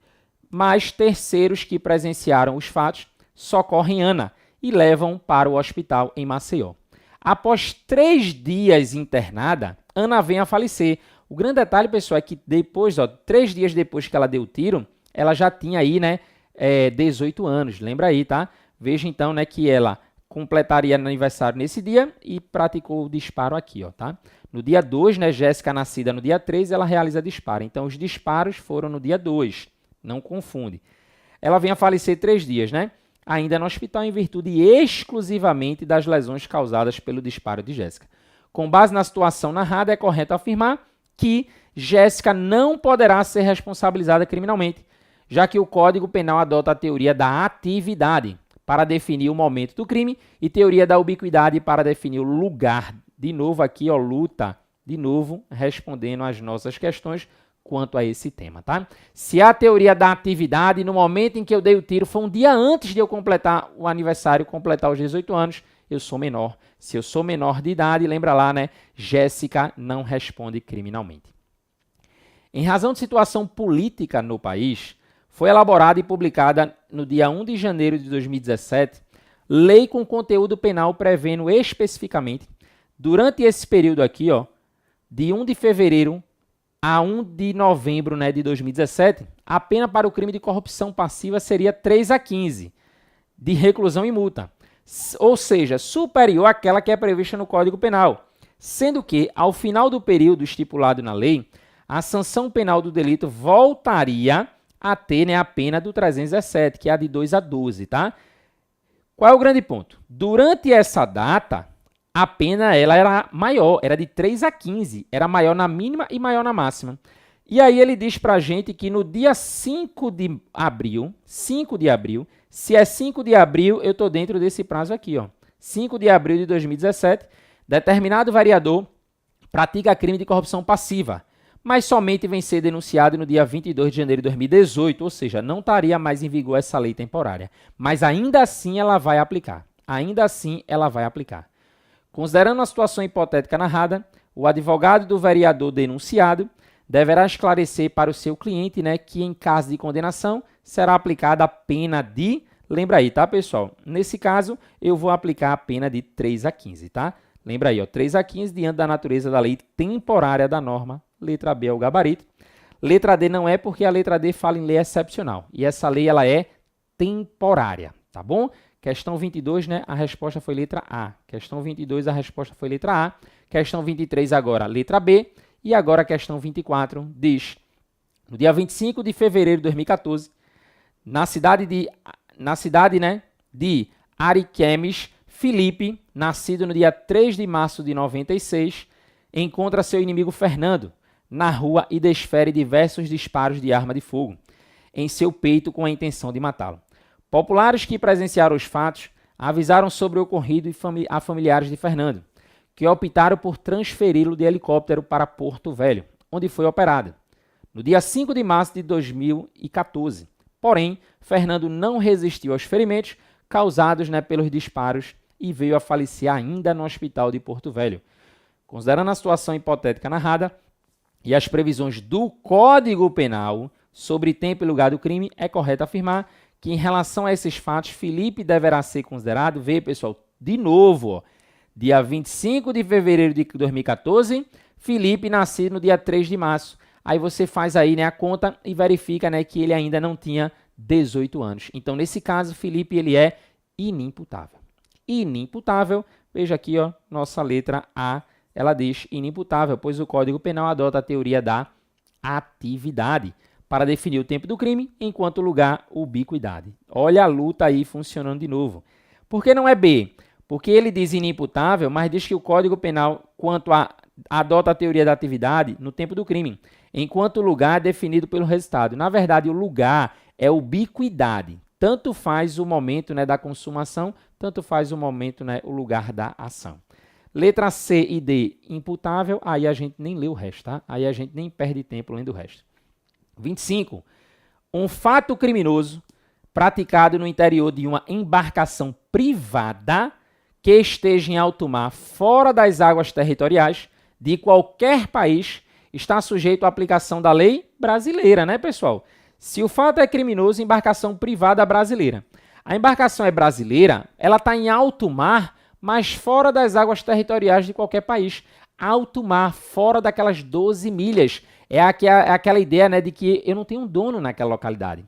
Mas terceiros que presenciaram os fatos socorrem Ana e levam para o hospital em Maceió. Após 3 dias internada, Ana vem a falecer. O grande detalhe, pessoal, é que depois, ó, 3 dias depois que ela deu o tiro, ela já tinha aí, né, 18 anos. Lembra aí, tá? Veja então, né, que ela completaria aniversário nesse dia e praticou o disparo aqui, ó, tá? No dia 2, né, Jéssica nascida no dia 3, ela realiza disparo. Então, os disparos foram no dia 2. Não confunde. Ela vem a falecer 3 dias, né? Ainda no hospital em virtude exclusivamente das lesões causadas pelo disparo de Jéssica. Com base na situação narrada, é correto afirmar que Jéssica não poderá ser responsabilizada criminalmente, já que o Código Penal adota a teoria da atividade para definir o momento do crime e teoria da ubiquidade para definir o lugar. De novo aqui, ó, luta, de novo, respondendo às nossas questões quanto a esse tema, tá? Se a teoria da atividade, no momento em que eu dei o tiro, foi um dia antes de eu completar o aniversário, completar os 18 anos, eu sou menor. Se eu sou menor de idade, lembra lá, né? Jéssica não responde criminalmente. Em razão de situação política no país, foi elaborada e publicada no dia 1 de janeiro de 2017, lei com conteúdo penal prevendo especificamente, durante esse período aqui, ó, de 1 de fevereiro a 1 de novembro, né, de 2017, a pena para o crime de corrupção passiva seria 3 a 15 de reclusão e multa, ou seja, superior àquela que é prevista no Código Penal, sendo que, ao final do período estipulado na lei, a sanção penal do delito voltaria a ter, né, a pena do 317, que é a de 2 a 12, tá? Qual é o grande ponto? Durante essa data, a pena ela era maior, era de 3 a 15, era maior na mínima e maior na máxima. E aí ele diz pra gente que no dia 5 de abril, se é 5 de abril, eu estou dentro desse prazo aqui, ó. 5 de abril de 2017, determinado vereador pratica crime de corrupção passiva, mas somente vem ser denunciado no dia 22 de janeiro de 2018, ou seja, não estaria mais em vigor essa lei temporária. Mas ainda assim ela vai aplicar. Ainda assim ela vai aplicar. Considerando a situação hipotética narrada, o advogado do vereador denunciado deverá esclarecer para o seu cliente, né, que em caso de condenação será aplicada a pena de... Lembra aí, tá, pessoal? Nesse caso, eu vou aplicar a pena de 3 a 15, tá? Lembra aí, ó, 3 a 15 diante da natureza da lei temporária da norma. Letra B é o gabarito. Letra D não é porque a letra D fala em lei excepcional. E essa lei ela é temporária, tá bom? Questão 22, né? A resposta foi letra A. Questão 22, a resposta foi letra A. Questão 23 agora, letra B. E agora a questão 24 diz: no dia 25 de fevereiro de 2014, na cidade de Ariquemes, Felipe, nascido no dia 3 de março de 96, encontra seu inimigo Fernando na rua e desfere diversos disparos de arma de fogo em seu peito com a intenção de matá-lo. Populares que presenciaram os fatos avisaram sobre o ocorrido a familiares de Fernando, que optaram por transferi-lo de helicóptero para Porto Velho, onde foi operado, no dia 5 de março de 2014. Porém, Fernando não resistiu aos ferimentos causados, né, pelos disparos e veio a falecer ainda no hospital de Porto Velho. Considerando a situação hipotética narrada e as previsões do Código Penal sobre tempo e lugar do crime, é correto afirmar que, em relação a esses fatos, Felipe deverá ser considerado, vê, pessoal, de novo, ó, dia 25 de fevereiro de 2014, Felipe nascido no dia 3 de março. Aí você faz aí, né, a conta e verifica, né, que ele ainda não tinha 18 anos. Então, nesse caso, Felipe ele é inimputável. Inimputável, veja aqui, ó, nossa letra A, ela diz inimputável, pois o Código Penal adota a teoria da atividade para definir o tempo do crime, enquanto o lugar, ubiquidade. Olha a luta aí funcionando de novo. Por que não é B? Porque ele diz inimputável, mas diz que o Código Penal adota a teoria da atividade no tempo do crime, enquanto o lugar é definido pelo resultado. Na verdade, o lugar é ubiquidade. Tanto faz o momento, né, da consumação, tanto faz o momento, né, o lugar da ação. Letra C e D, imputável, aí a gente nem lê o resto, tá? Aí a gente nem perde tempo lendo o resto. 25. Um fato criminoso praticado no interior de uma embarcação privada que esteja em alto mar fora das águas territoriais de qualquer país está sujeito à aplicação da lei brasileira, né, pessoal? Se o fato é criminoso, embarcação privada brasileira. A embarcação é brasileira, ela está em alto mar, mas fora das águas territoriais de qualquer país. Alto mar, fora daquelas 12 milhas. É aquela ideia, né, de que eu não tenho um dono naquela localidade.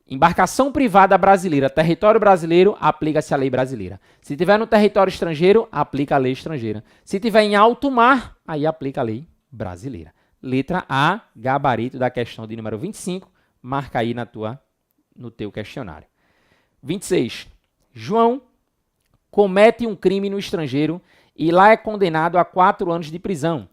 Embarcação privada brasileira, território brasileiro, aplica-se a lei brasileira. Se tiver no território estrangeiro, aplica a lei estrangeira. Se tiver em alto mar, aí aplica a lei brasileira. Letra A, gabarito da questão de número 25, marca aí no teu questionário. 26. João comete um crime no estrangeiro e lá é condenado a 4 anos de prisão,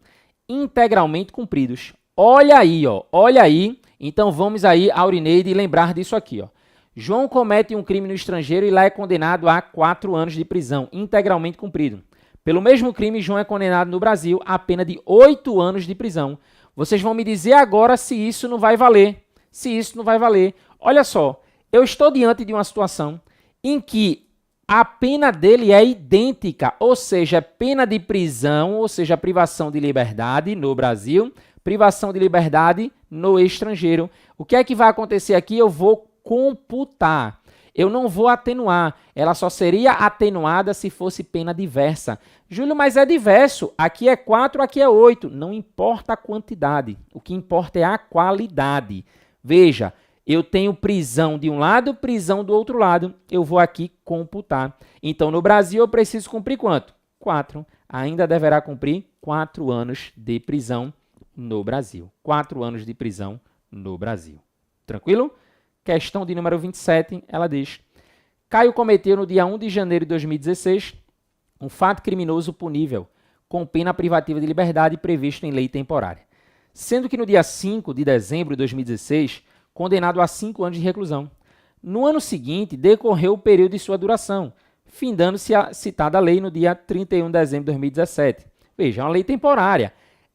integralmente cumpridos. Olha aí, ó, olha aí. Então vamos aí, Aurineide, lembrar disso aqui, ó. João comete um crime no estrangeiro e lá é condenado a 4 anos de prisão, integralmente cumprido. Pelo mesmo crime, João é condenado no Brasil a pena de 8 anos de prisão. Vocês vão me dizer agora se isso não vai valer. Se isso não vai valer. Olha só, eu estou diante de uma situação em que a pena dele é idêntica, ou seja, pena de prisão, ou seja, privação de liberdade no Brasil, privação de liberdade no estrangeiro. O que é que vai acontecer aqui? Eu vou computar. Eu não vou atenuar. Ela só seria atenuada se fosse pena diversa. Júlio, mas é diverso. Aqui é 4, aqui é 8. Não importa a quantidade. O que importa é a qualidade. Veja, eu tenho prisão de um lado, prisão do outro lado. Eu vou aqui computar. Então, no Brasil, eu preciso cumprir quanto? 4. Ainda deverá cumprir 4 anos de prisão. no Brasil. 4 anos de prisão no Brasil. Tranquilo? Questão de número 27, ela diz: Caio cometeu no dia 1 de janeiro de 2016 um fato criminoso punível, com pena privativa de liberdade previsto em lei temporária, sendo que no dia 5 de dezembro de 2016, condenado a 5 anos de reclusão. No ano seguinte, decorreu o período de sua duração, findando-se a citada lei no dia 31 de dezembro de 2017. Veja, é uma lei temporária.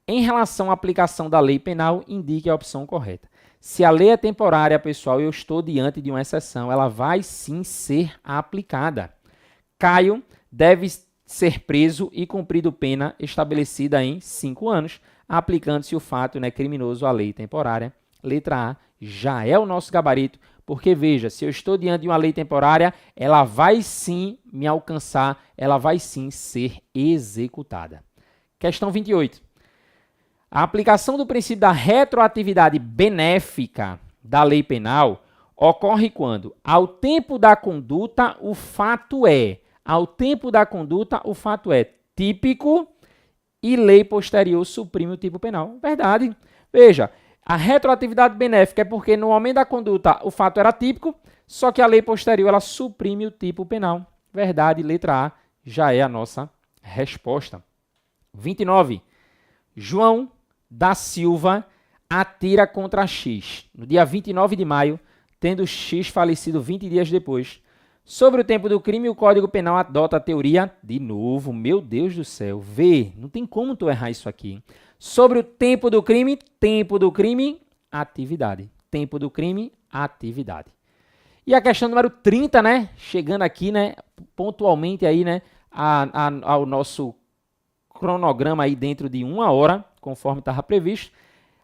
Em relação à aplicação da lei penal, indique a opção correta. Se a lei é temporária, pessoal, eu estou diante de uma exceção. Ela vai sim ser aplicada. Caio deve ser preso e cumprido pena estabelecida em 5 anos, aplicando-se o fato criminoso à lei temporária. Letra A já é o nosso gabarito, porque veja, se eu estou diante de uma lei temporária, ela vai sim me alcançar, ela vai sim ser executada. Questão 28. A aplicação do princípio da retroatividade benéfica da lei penal ocorre quando, ao tempo da conduta, o fato é típico e lei posterior suprime o tipo penal. Verdade. Veja, a retroatividade benéfica é porque no momento da conduta o fato era típico, só que a lei posterior ela suprime o tipo penal. Verdade, letra A já é a nossa resposta. 29. João da Silva atira contra X, no dia 29 de maio, tendo X falecido 20 dias depois. Sobre o tempo do crime, o Código Penal adota a teoria, de novo, meu Deus do céu, vê, não tem como tu errar isso aqui. Sobre o tempo do crime, atividade. Tempo do crime, atividade. E a questão número 30, chegando aqui, pontualmente aí, ao nosso cronograma aí dentro de 1 hora, conforme estava previsto.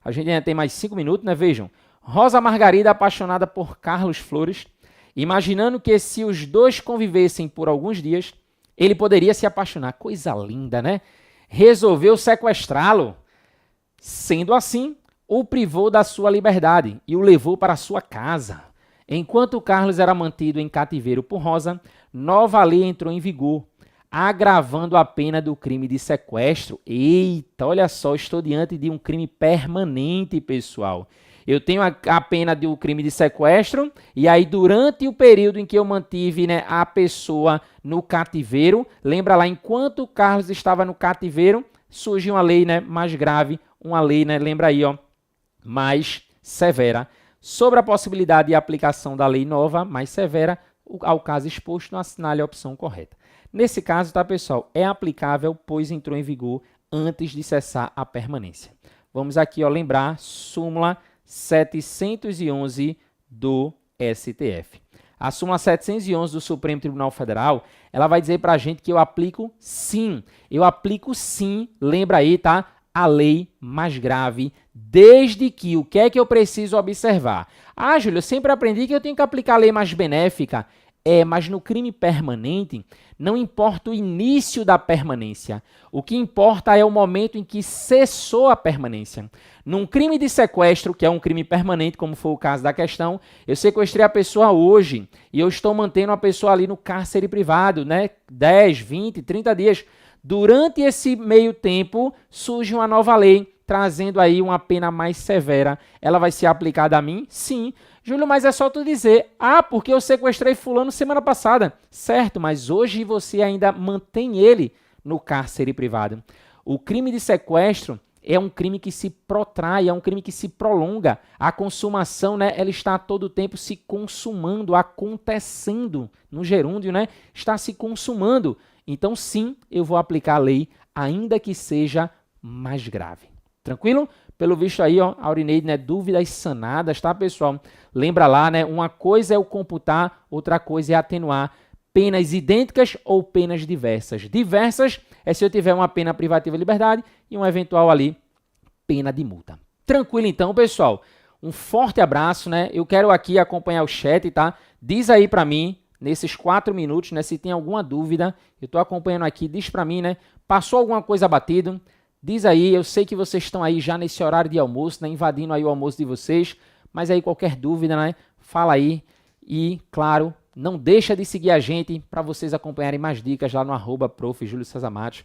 A gente ainda tem mais 5 minutos, Vejam. Rosa Margarida, apaixonada por Carlos Flores, imaginando que se os dois convivessem por alguns dias, ele poderia se apaixonar. Coisa linda, Resolveu sequestrá-lo. Sendo assim, o privou da sua liberdade e o levou para sua casa. Enquanto Carlos era mantido em cativeiro por Rosa, nova lei entrou em vigor, agravando a pena do crime de sequestro. Eita, olha só, estou diante de um crime permanente, pessoal. Eu tenho a pena do crime de sequestro, e aí durante o período em que eu mantive a pessoa no cativeiro, lembra lá, enquanto o Carlos estava no cativeiro, surge uma lei mais grave, uma lei, lembra aí, mais severa, sobre a possibilidade de aplicação da lei nova, mais severa, ao caso exposto, não assinale a opção correta. Nesse caso, tá, pessoal, é aplicável, pois entrou em vigor antes de cessar a permanência. Vamos aqui, lembrar, súmula 711 do STF. A súmula 711 do Supremo Tribunal Federal, ela vai dizer para a gente que eu aplico sim, lembra aí, tá? A lei mais grave, desde que, o que é que eu preciso observar? Ah, Júlio, eu sempre aprendi que eu tenho que aplicar a lei mais benéfica. Mas no crime permanente, não importa o início da permanência. O que importa é o momento em que cessou a permanência. Num crime de sequestro, que é um crime permanente, como foi o caso da questão, eu sequestrei a pessoa hoje e eu estou mantendo a pessoa ali no cárcere privado, 10, 20, 30 dias. Durante esse meio tempo, surge uma nova lei, trazendo aí uma pena mais severa. Ela vai ser aplicada a mim? Sim. Júlio, mas é só tu dizer, porque eu sequestrei fulano semana passada. Certo, mas hoje você ainda mantém ele no cárcere privado. O crime de sequestro é um crime que se protrai, é um crime que se prolonga. A consumação, ela está a todo tempo se consumando, acontecendo no gerúndio, está se consumando. Então, sim, eu vou aplicar a lei, ainda que seja mais grave. Tranquilo? Pelo visto aí, Aurineide, dúvidas sanadas, tá, pessoal? Lembra lá, uma coisa é o computar, outra coisa é atenuar. Penas idênticas ou penas diversas. Diversas é se eu tiver uma pena privativa de liberdade e um eventual ali, pena de multa. Tranquilo então, pessoal? Um forte abraço, Eu quero aqui acompanhar o chat, tá? Diz aí pra mim, nesses 4 minutos, se tem alguma dúvida. Eu tô acompanhando aqui, diz pra mim, Passou alguma coisa batido? Diz aí, eu sei que vocês estão aí já nesse horário de almoço, invadindo aí o almoço de vocês, mas aí qualquer dúvida, fala aí. E, claro, não deixa de seguir a gente para vocês acompanharem mais dicas lá no @Prof. Júlio César Matos.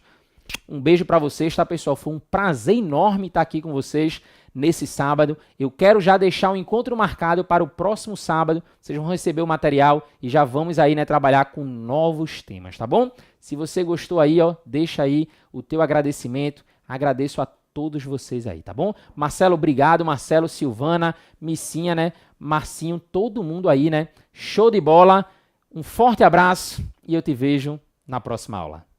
Um beijo para vocês, tá, pessoal? Foi um prazer enorme estar aqui com vocês nesse sábado. Eu quero já deixar um encontro marcado para o próximo sábado. Vocês vão receber o material e já vamos aí, né, trabalhar com novos temas, tá bom? Se você gostou aí, ó, deixa aí o teu agradecimento. Agradeço a todos vocês aí, tá bom? Marcelo, obrigado. Marcelo, Silvana, Missinha, né? Marcinho, todo mundo aí, né? Show de bola. Um forte abraço e eu te vejo na próxima aula.